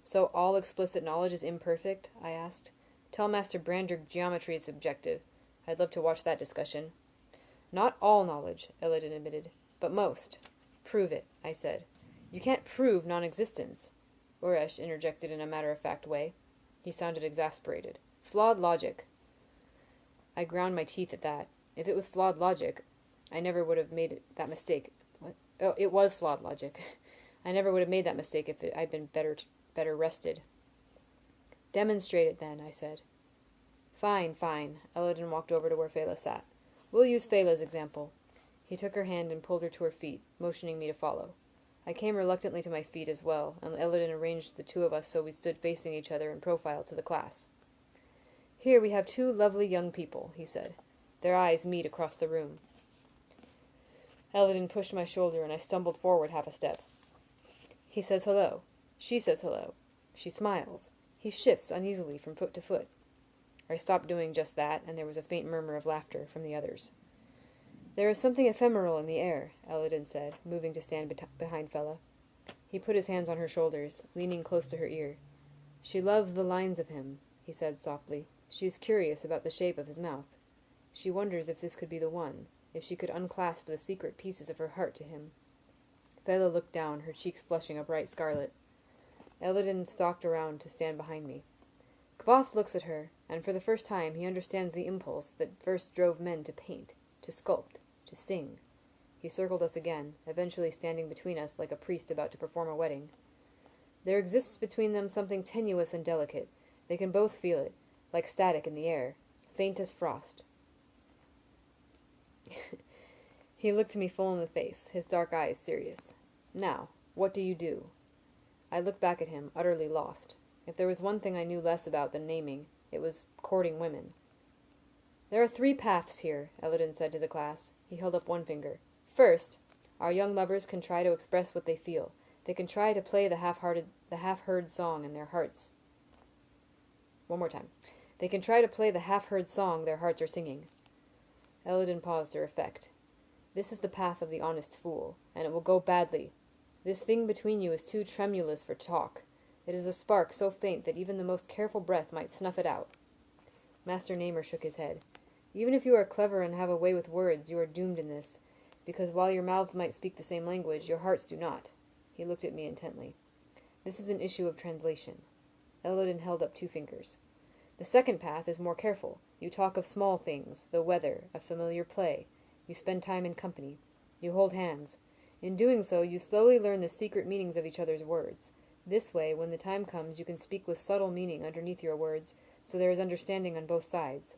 So all explicit knowledge is imperfect? I asked. Tell Master Brander geometry is subjective. I'd love to watch that discussion. Not all knowledge, Elodin admitted, but most. Prove it, I said. You can't prove non-existence, Uresh interjected in a matter-of-fact way. He sounded exasperated. Flawed logic. I ground my teeth at that. If it was flawed logic, I never would have made that mistake. What? Oh, it was flawed logic. I never would have made that mistake if I'd been better rested. Demonstrate it then, I said. Fine, fine. Elodin walked over to where Fela sat. We'll use Fela's example. He took her hand and pulled her to her feet, motioning me to follow. I came reluctantly to my feet as well, and Elodin arranged the two of us so we stood facing each other in profile to the class. Here we have two lovely young people, he said. Their eyes meet across the room. Elodin pushed my shoulder, and I stumbled forward half a step. He says hello. She says hello. She smiles. He shifts uneasily from foot to foot. I stopped doing just that, and there was a faint murmur of laughter from the others. There is something ephemeral in the air, Elodin said, moving to stand behind Fela. He put his hands on her shoulders, leaning close to her ear. She loves the lines of him, he said softly. She is curious about the shape of his mouth. She wonders if this could be the one, if she could unclasp the secret pieces of her heart to him. Fela looked down, her cheeks flushing a bright scarlet. Elodin stalked around to stand behind me. Kvothe looks at her, and for the first time he understands the impulse that first drove men to paint, to sculpt, to sing. He circled us again, eventually standing between us like a priest about to perform a wedding. There exists between them something tenuous and delicate. They can both feel it, like static in the air, faint as frost. He looked me full in the face, his dark eyes serious. Now, what do you do? I looked back at him, utterly lost. If there was one thing I knew less about than naming, it was courting women. There are 3 paths here, Elodin said to the class. He held up one finger. First, our young lovers can try to express what they feel. They can try to play the half-heard song in their hearts. One more time. They can try to play the half-heard song their hearts are singing. Elodin paused for effect. This is the path of the honest fool, and it will go badly. This thing between you is too tremulous for talk. It is a spark so faint that even the most careful breath might snuff it out. Master Namer shook his head. Even if you are clever and have a way with words, you are doomed in this, because while your mouths might speak the same language, your hearts do not. He looked at me intently. This is an issue of translation. Elodin held up 2 fingers. The second path is more careful. You talk of small things, the weather, a familiar play. You spend time in company. You hold hands. In doing so, you slowly learn the secret meanings of each other's words. This way, when the time comes, you can speak with subtle meaning underneath your words, so there is understanding on both sides.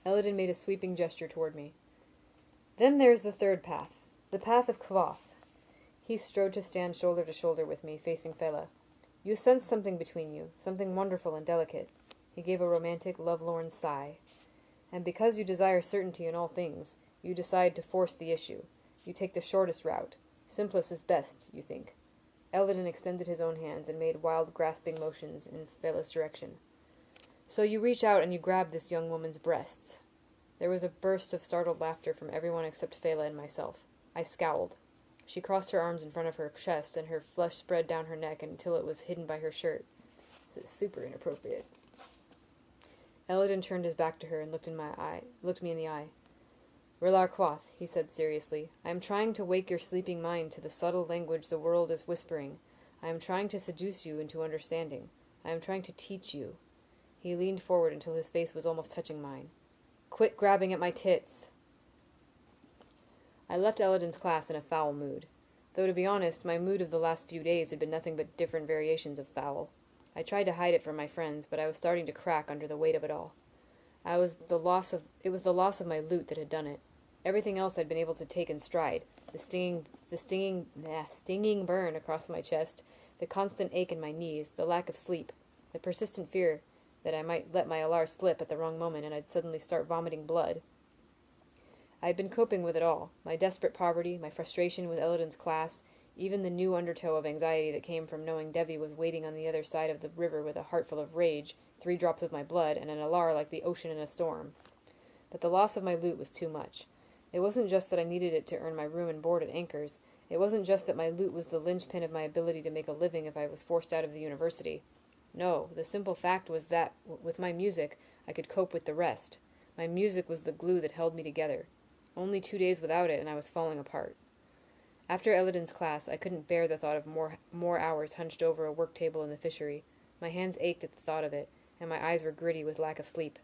Elodin made a sweeping gesture toward me. Then there's the third path, the path of Kvothe. He strode to stand shoulder to shoulder with me, facing Fela. You sense something between you, something wonderful and delicate. He gave a romantic, lovelorn sigh. And because you desire certainty in all things, you decide to force the issue. You take the shortest route. Simplest is best, you think. Eldon extended his own hands and made wild, grasping motions in Fela's direction. "So you reach out and you grab this young woman's breasts." There was a burst of startled laughter from everyone except Fela and myself. I scowled. She crossed her arms in front of her chest, and her flesh spread down her neck until it was hidden by her shirt. This is super inappropriate. Eldon turned his back to her and looked me in the eye. "Relar Quoth," he said seriously, "I am trying to wake your sleeping mind to the subtle language the world is whispering. I am trying to seduce you into understanding. I am trying to teach you." He leaned forward until his face was almost touching mine. "Quit grabbing at my tits." I left Eldon's class in a foul mood. Though, to be honest, my mood of the last few days had been nothing but different variations of foul. I tried to hide it from my friends, but I was starting to crack under the weight of it all. It was the loss of my loot that had done it. Everything else I'd been able to take in stride. The stinging burn across my chest, the constant ache in my knees, the lack of sleep, the persistent fear that I might let my alar slip at the wrong moment and I'd suddenly start vomiting blood. I had been coping with it all, my desperate poverty, my frustration with Eldon's class, even the new undertow of anxiety that came from knowing Devi was waiting on the other side of the river with a heart full of rage, 3 drops of my blood, and an alar like the ocean in a storm. But the loss of my loot was too much. It wasn't just that I needed it to earn my room and board at Anchor's. It wasn't just that my loot was the linchpin of my ability to make a living if I was forced out of the university. No, the simple fact was that, with my music, I could cope with the rest. My music was the glue that held me together. Only 2 days without it, and I was falling apart. After Eldon's class, I couldn't bear the thought of more hours hunched over a work table in the fishery. My hands ached at the thought of it, and my eyes were gritty with lack of sleep.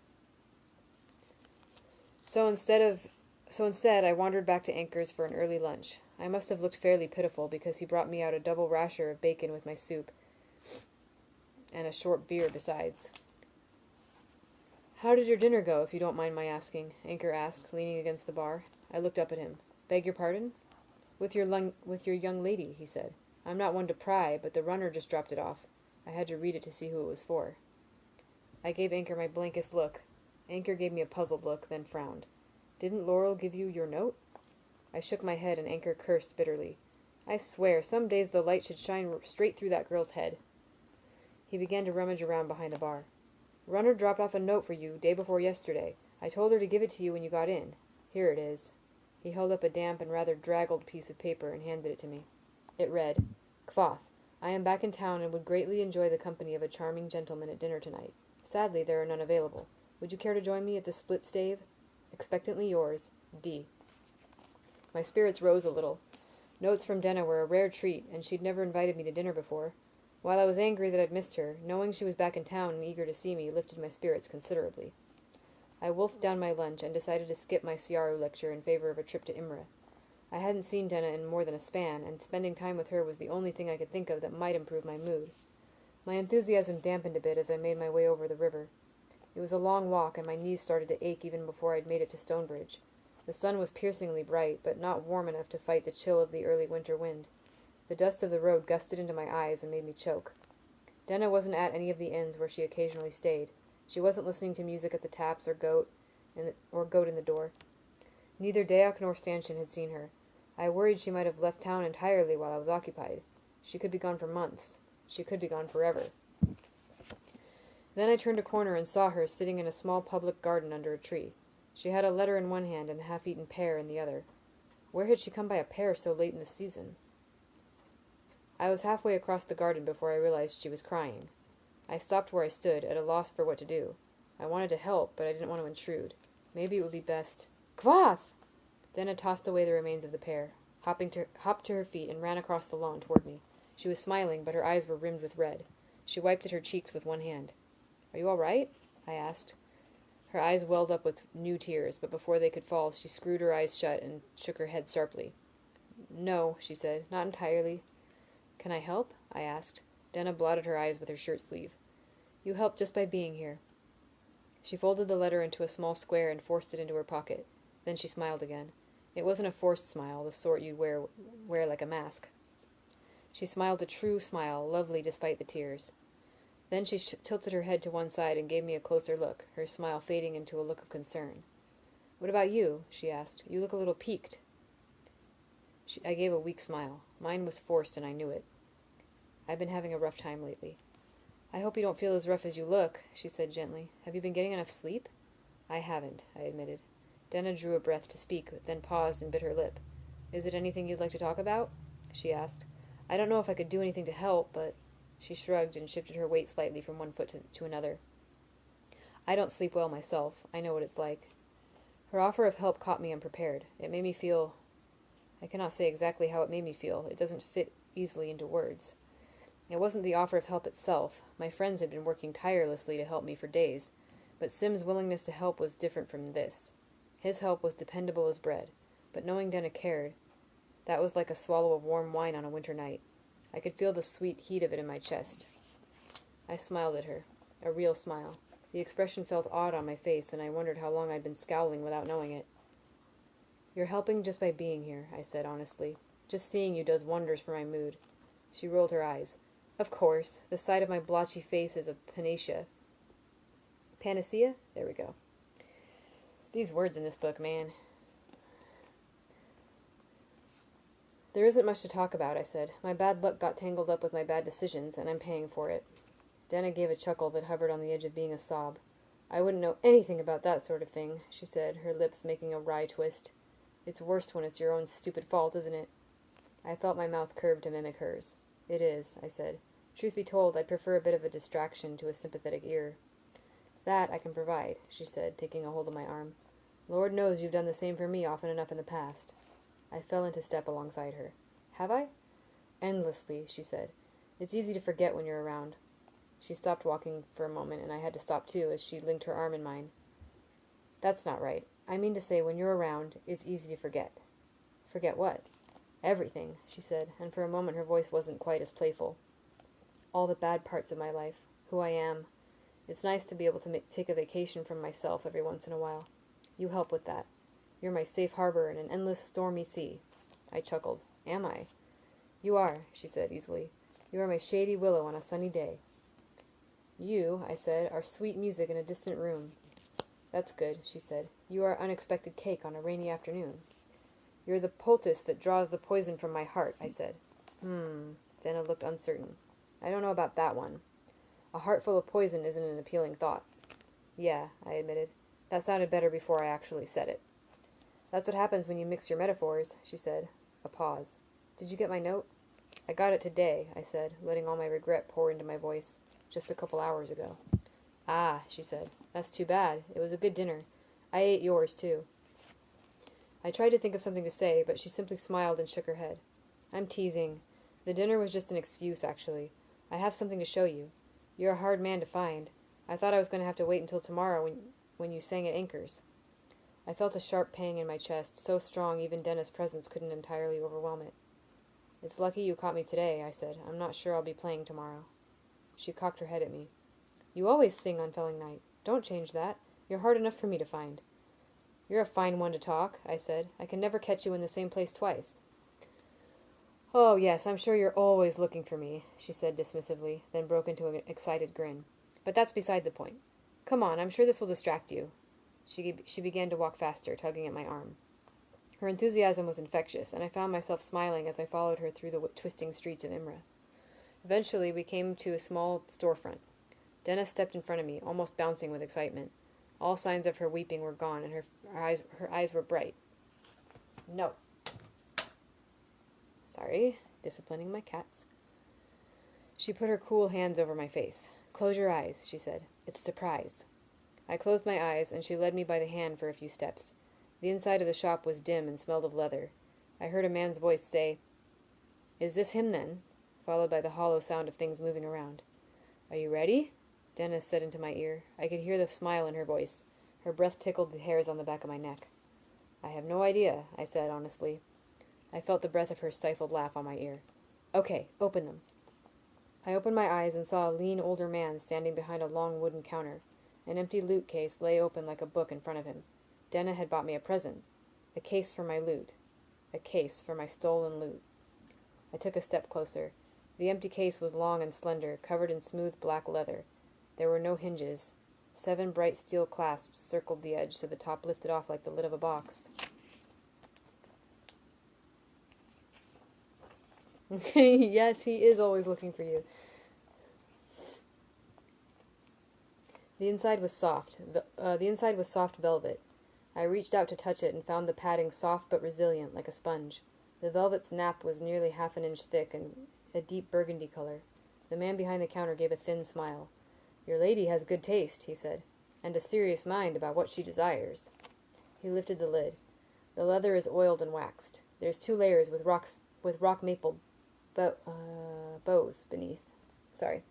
So instead, I wandered back to Anchor's for an early lunch. I must have looked fairly pitiful, because he brought me out a double rasher of bacon with my soup, and a short beer besides. "How did your dinner go, if you don't mind my asking?" Anchor asked, leaning against the bar. I looked up at him. "Beg your pardon?" With your young lady," he said. "I'm not one to pry, but the runner just dropped it off. I had to read it to see who it was for." I gave Anchor my blankest look. Anchor gave me a puzzled look, then frowned. "Didn't Laurel give you your note?" I shook my head, and Anchor cursed bitterly. "I swear, some days the light should shine straight through that girl's head." He began to rummage around behind the bar. "Runner dropped off a note for you day before yesterday. I told her to give it to you when you got in. Here it is." He held up a damp and rather draggled piece of paper and handed it to me. It read, "Quoth, I am back in town and would greatly enjoy the company of a charming gentleman at dinner tonight. Sadly, there are none available. Would you care to join me at the Split Stave? Expectantly yours, D." My spirits rose a little. Notes from Denna were a rare treat, and she'd never invited me to dinner before. While I was angry that I'd missed her, knowing she was back in town and eager to see me lifted my spirits considerably. I wolfed down my lunch and decided to skip my Siaru lecture in favor of a trip to Imre. I hadn't seen Denna in more than a span, and spending time with her was the only thing I could think of that might improve my mood. My enthusiasm dampened a bit as I made my way over the river. It was a long walk, and my knees started to ache even before I'd made it to Stonebridge. The sun was piercingly bright, but not warm enough to fight the chill of the early winter wind. The dust of the road gusted into my eyes and made me choke. Denna wasn't at any of the inns where she occasionally stayed. She wasn't listening to music at the taps or goat in the door. Neither Deoch nor Stanchion had seen her. I worried she might have left town entirely while I was occupied. She could be gone for months. She could be gone forever. Then I turned a corner and saw her sitting in a small public garden under a tree. She had a letter in one hand and a half-eaten pear in the other. Where had she come by a pear so late in the season? I was halfway across the garden before I realized she was crying. I stopped where I stood, at a loss for what to do. I wanted to help, but I didn't want to intrude. Maybe it would be best— "Quoth!" Denna tossed away the remains of the pear, hopped to her feet, and ran across the lawn toward me. She was smiling, but her eyes were rimmed with red. She wiped at her cheeks with one hand. "Are you all right?" I asked. Her eyes welled up with new tears, but before they could fall, she screwed her eyes shut and shook her head sharply. "No," she said, "not entirely." "Can I help?" I asked. Denna blotted her eyes with her shirt sleeve. "You help just by being here." She folded the letter into a small square and forced it into her pocket. Then she smiled again. It wasn't a forced smile, the sort you'd wear like a mask. She smiled a true smile, lovely despite the tears. Then she tilted her head to one side and gave me a closer look, her smile fading into a look of concern. "What about you?" she asked. "You look a little peaked." I gave a weak smile. Mine was forced, and I knew it. I've been having a rough time lately. I hope you don't feel as rough as you look, she said gently. Have you been getting enough sleep? I haven't, I admitted. Denna drew a breath to speak, then paused and bit her lip. Is it anything you'd like to talk about? She asked. I don't know if I could do anything to help, but... She shrugged and shifted her weight slightly from one foot to another. I don't sleep well myself. I know what it's like. Her offer of help caught me unprepared. It made me feel... I cannot say exactly how it made me feel. It doesn't fit easily into words. It wasn't the offer of help itself. My friends had been working tirelessly to help me for days, but Sim's willingness to help was different from this. His help was dependable as bread, but knowing Denna cared, that was like a swallow of warm wine on a winter night. I could feel the sweet heat of it in my chest. I smiled at her, a real smile. The expression felt odd on my face, and I wondered how long I'd been scowling without knowing it. You're helping just by being here, I said honestly. Just seeing you does wonders for my mood. She rolled her eyes. Of course, the sight of my blotchy face is a panacea. Panacea? There we go. These words in this book, man. There isn't much to talk about, I said. My bad luck got tangled up with my bad decisions, and I'm paying for it. Denna gave a chuckle that hovered on the edge of being a sob. I wouldn't know anything about that sort of thing, she said, her lips making a wry twist. It's worse when it's your own stupid fault, isn't it? I felt my mouth curve to mimic hers. It is, I said. Truth be told, I'd prefer a bit of a distraction to a sympathetic ear. That I can provide, she said, taking a hold of my arm. Lord knows you've done the same for me often enough in the past. I fell into step alongside her. Have I? Endlessly, she said. It's easy to forget when you're around. She stopped walking for a moment, and I had to stop too, as she linked her arm in mine. That's not right. I mean to say, when you're around, it's easy to forget. Forget what? Everything, she said, and for a moment her voice wasn't quite as playful. All the bad parts of my life, who I am. It's nice to be able to take a vacation from myself every once in a while. You help with that. You're my safe harbor in an endless stormy sea. I chuckled. Am I? You are, she said easily. You are my shady willow on a sunny day. You, I said, are sweet music in a distant room. That's good, she said. You are unexpected cake on a rainy afternoon. You're the poultice that draws the poison from my heart, I said. Denna looked uncertain. I don't know about that one. A heart full of poison isn't an appealing thought. Yeah, I admitted. That sounded better before I actually said it. That's what happens when you mix your metaphors, she said. A pause. Did you get my note? I got it today, I said, letting all my regret pour into my voice. Just a couple hours ago. Ah, she said. That's too bad. It was a good dinner. I ate yours, too. I tried to think of something to say, but she simply smiled and shook her head. I'm teasing. The dinner was just an excuse, actually. I have something to show you. You're a hard man to find. I thought I was going to have to wait until tomorrow when you sang at Anchor's. I felt a sharp pang in my chest, so strong even Denna's presence couldn't entirely overwhelm it. It's lucky you caught me today, I said. I'm not sure I'll be playing tomorrow. She cocked her head at me. You always sing on Felling Night. Don't change that. You're hard enough for me to find. You're a fine one to talk, I said. I can never catch you in the same place twice. Oh, yes, I'm sure you're always looking for me, she said dismissively, then broke into an excited grin. But that's beside the point. Come on, I'm sure this will distract you. She began to walk faster, tugging at my arm. Her enthusiasm was infectious, and I found myself smiling as I followed her through the twisting streets of Imre. Eventually, we came to a small storefront. Denna stepped in front of me, almost bouncing with excitement. All signs of her weeping were gone, and her eyes were bright. No. Sorry, disciplining my cats. She put her cool hands over my face. Close your eyes, she said. It's a surprise. I closed my eyes, and she led me by the hand for a few steps. The inside of the shop was dim and smelled of leather. I heard a man's voice say, Is this him, then? Followed by the hollow sound of things moving around. Are you ready? Denna said into my ear. I could hear the smile in her voice. Her breath tickled the hairs on the back of my neck. I have no idea, I said honestly. I felt the breath of her stifled laugh on my ear. Okay, open them. I opened my eyes and saw a lean older man standing behind a long wooden counter. An empty loot case lay open like a book in front of him. Denna had bought me a present. A case for my loot. A case for my stolen loot. I took a step closer. The empty case was long and slender, covered in smooth black leather. There were no hinges. 7 bright steel clasps circled the edge, so the top lifted off like the lid of a box. Yes, he is always looking for you. The inside was soft. The inside was soft velvet. I reached out to touch it and found the padding soft but resilient, like a sponge. The velvet's nap was nearly half an inch thick and a deep burgundy color. The man behind the counter gave a thin smile. "Your lady has good taste," he said, "and a serious mind about what she desires." He lifted the lid. The leather is oiled and waxed. There's 2 layers with rock maple bows beneath. Sorry.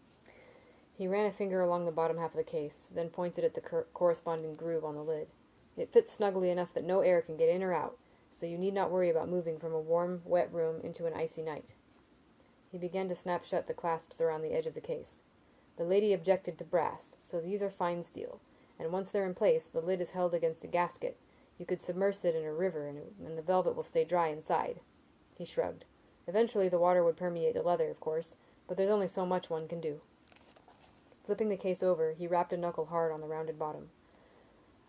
He ran a finger along the bottom half of the case, then pointed at the corresponding groove on the lid. "It fits snugly enough that no air can get in or out, so you need not worry about moving from a warm, wet room into an icy night." He began to snap shut the clasps around the edge of the case. "The lady objected to brass, so these are fine steel, and once they're in place, the lid is held against a gasket. You could submerge it in a river, and the velvet will stay dry inside." He shrugged. "Eventually the water would permeate the leather, of course, but there's only so much one can do." Flipping the case over, he rapped a knuckle hard on the rounded bottom.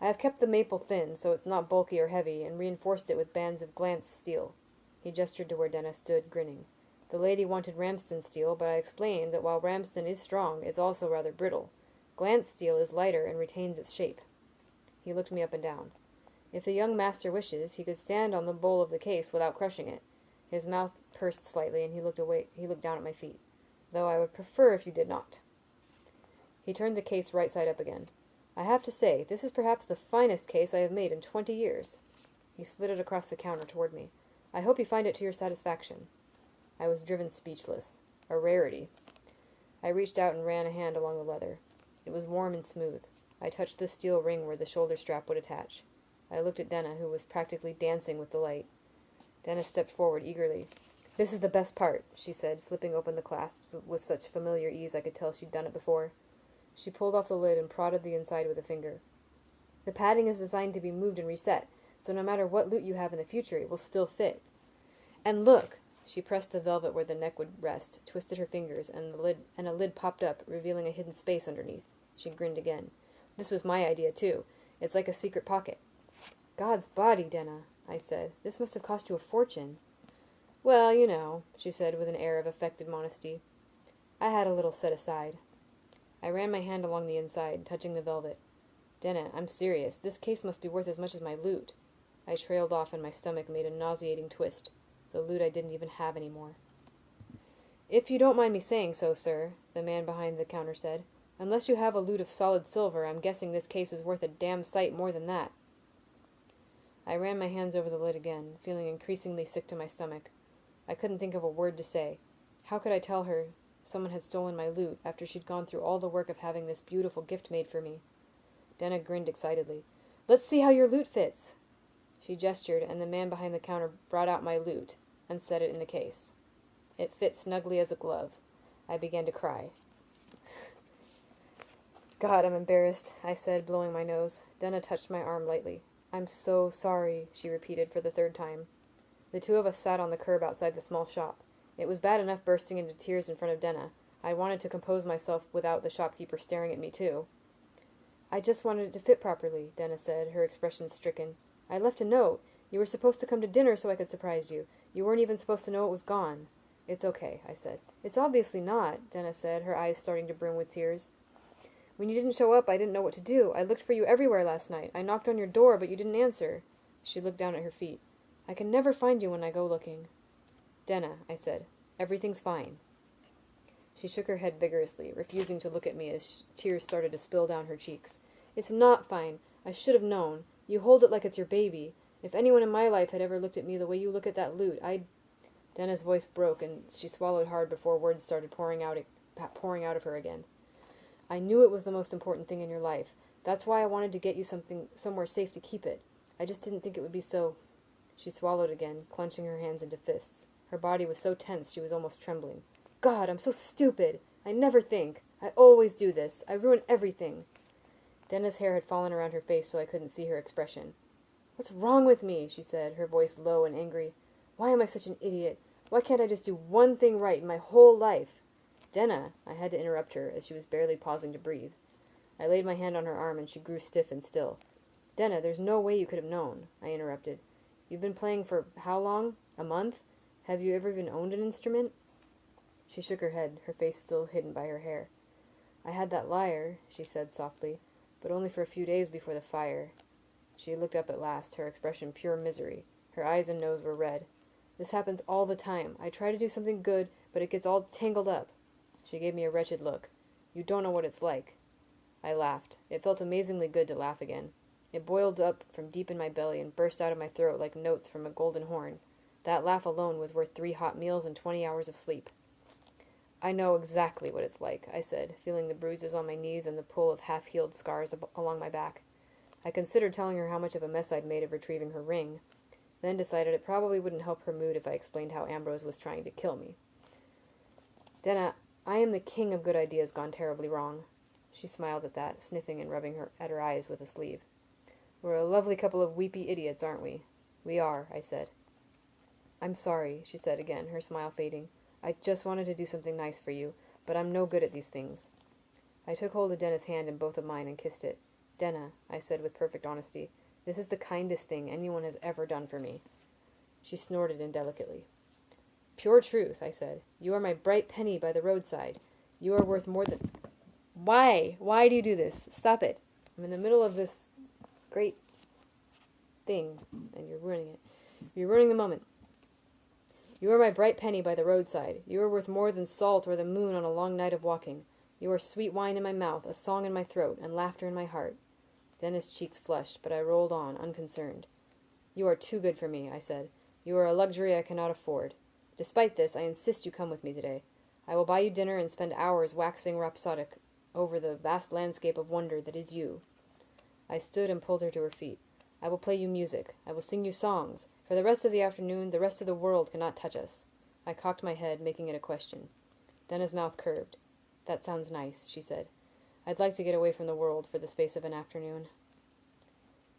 "I have kept the maple thin, so it's not bulky or heavy, and reinforced it with bands of glance steel." He gestured to where Denna stood, grinning. "The lady wanted Ramsden steel, but I explained that while Ramsden is strong, it's also rather brittle. Glance steel is lighter and retains its shape." He looked me up and down. "If the young master wishes, he could stand on the bowl of the case without crushing it." His mouth pursed slightly, and he looked down at my feet. "Though I would prefer if you did not." He turned the case right side up again. "I have to say, this is perhaps the finest case I have made in 20 years. He slid it across the counter toward me. "I hope you find it to your satisfaction." I was driven speechless. A rarity. I reached out and ran a hand along the leather. It was warm and smooth. I touched the steel ring where the shoulder strap would attach. I looked at Denna, who was practically dancing with delight. Denna stepped forward eagerly. "This is the best part," she said, flipping open the clasps with such familiar ease I could tell she'd done it before. She pulled off the lid and prodded the inside with a finger. "The padding is designed to be moved and reset, so no matter what loot you have in the future, it will still fit. And look!" She pressed the velvet where the neck would rest, twisted her fingers, and a lid popped up, revealing a hidden space underneath. She grinned again. "This was my idea, too. It's like a secret pocket." "God's body, Denna," I said. "This must have cost you a fortune." "Well, you know," she said with an air of affected modesty. "I had a little set aside." I ran my hand along the inside, touching the velvet. "Denna, I'm serious. This case must be worth as much as my loot." I trailed off and my stomach made a nauseating twist. The loot I didn't even have anymore. "If you don't mind me saying so, sir," the man behind the counter said, "unless you have a loot of solid silver, I'm guessing this case is worth a damn sight more than that." I ran my hands over the lid again, feeling increasingly sick to my stomach. I couldn't think of a word to say. How could I tell her someone had stolen my loot after she'd gone through all the work of having this beautiful gift made for me? Denna grinned excitedly. "Let's see how your loot fits." She gestured, and the man behind the counter brought out my loot and set it in the case. It fit snugly as a glove. I began to cry. "God, I'm embarrassed," I said, blowing my nose. Denna touched my arm lightly. "I'm so sorry," she repeated for the 3rd time. The 2 of us sat on the curb outside the small shop. It was bad enough bursting into tears in front of Denna. I wanted to compose myself without the shopkeeper staring at me, too. "I just wanted it to fit properly," Denna said, her expression stricken. "I left a note. You were supposed to come to dinner so I could surprise you. You weren't even supposed to know it was gone." "It's okay," I said. "It's obviously not," Denna said, her eyes starting to brim with tears. "When you didn't show up, I didn't know what to do. I looked for you everywhere last night. I knocked on your door, but you didn't answer." She looked down at her feet. "I can never find you when I go looking." "Denna," I said, "everything's fine." She shook her head vigorously, refusing to look at me as tears started to spill down her cheeks. "It's not fine. I should have known. You hold it like it's your baby. If anyone in my life had ever looked at me the way you look at that loot, I'd—" Denna's voice broke, and she swallowed hard before words started pouring out of her again. "I knew it was the most important thing in your life. That's why I wanted to get you somewhere safe to keep it. I just didn't think it would be so—" She swallowed again, clenching her hands into fists. Her body was so tense she was almost trembling. "God, I'm so stupid. I never think. I always do this. I ruin everything." Denna's hair had fallen around her face so I couldn't see her expression. "What's wrong with me?" she said, her voice low and angry. "Why am I such an idiot? Why can't I just do one thing right in my whole life?" "Denna," I had to interrupt her as she was barely pausing to breathe. I laid my hand on her arm and she grew stiff and still. "Denna, there's no way you could have known," I interrupted. "You've been playing for how long? A month? Have you ever even owned an instrument? She shook her head, her face still hidden by her hair. I had that lyre, she said softly, but only for a few days before the fire. She looked up at last, her expression pure misery. Her eyes and nose were red. This happens all the time. I try to do something good, but it gets all tangled up. She gave me a wretched look. You don't know what it's like. I laughed. It felt amazingly good to laugh again. It boiled up from deep in my belly and burst out of my throat like notes from a golden horn. That laugh alone was worth 3 hot meals and 20 hours of sleep. I know exactly what it's like, I said, feeling the bruises on my knees and the pull of half-healed scars along my back. I considered telling her how much of a mess I'd made of retrieving her ring, then decided it probably wouldn't help her mood if I explained how Ambrose was trying to kill me. Denna, I am the king of good ideas gone terribly wrong. She smiled at that, sniffing and rubbing at her eyes with a sleeve. We're a lovely couple of weepy idiots, aren't we? We are, I said. I'm sorry, she said again, her smile fading. I just wanted to do something nice for you, but I'm no good at these things. I took hold of Denna's hand in both of mine and kissed it. Denna, I said with perfect honesty, this is the kindest thing anyone has ever done for me. She snorted indelicately. Pure truth, I said. You are my bright penny by the roadside. You are worth more than... Why? Why do you do this? Stop it. I'm in the middle of this great thing, and you're ruining it. You're ruining the moment. You are my bright penny by the roadside. You are worth more than salt or the moon on a long night of walking. You are sweet wine in my mouth, a song in my throat, and laughter in my heart. Denna's cheeks flushed, but I rolled on, unconcerned. You are too good for me, I said. You are a luxury I cannot afford. Despite this, I insist you come with me today. I will buy you dinner and spend hours waxing rhapsodic over the vast landscape of wonder that is you. I stood and pulled her to her feet. I will play you music. I will sing you songs. For the rest of the afternoon, the rest of the world cannot touch us. I cocked my head, making it a question. Denna's mouth curved. That sounds nice, she said. I'd like to get away from the world for the space of an afternoon.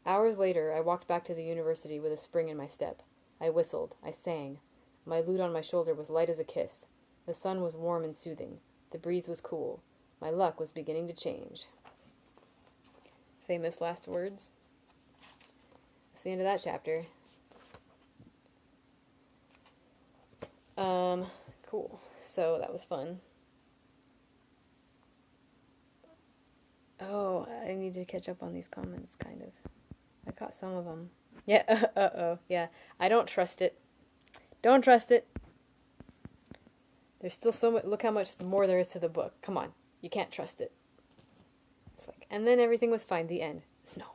Hours later, I walked back to the university with a spring in my step. I whistled. I sang. My lute on my shoulder was light as a kiss. The sun was warm and soothing. The breeze was cool. My luck was beginning to change. Famous last words. That's the end of that chapter. Cool. So that was fun. Oh, I need to catch up on these comments, kind of. I caught some of them. Yeah, uh-oh, yeah. I don't trust it. Don't trust it. There's still so much, look how much more there is to the book. Come on, you can't trust it. It's like, and then everything was fine, the end. No.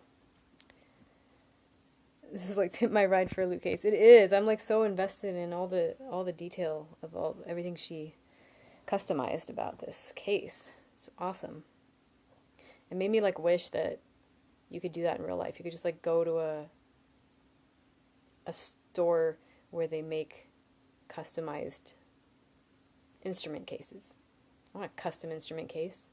This is like my ride for a loot case. It is. I'm like so invested in all the detail of everything she customized about this case. It's awesome. It made me like wish that you could do that in real life. You could just like go to a store where they make customized instrument cases. I want a custom instrument case.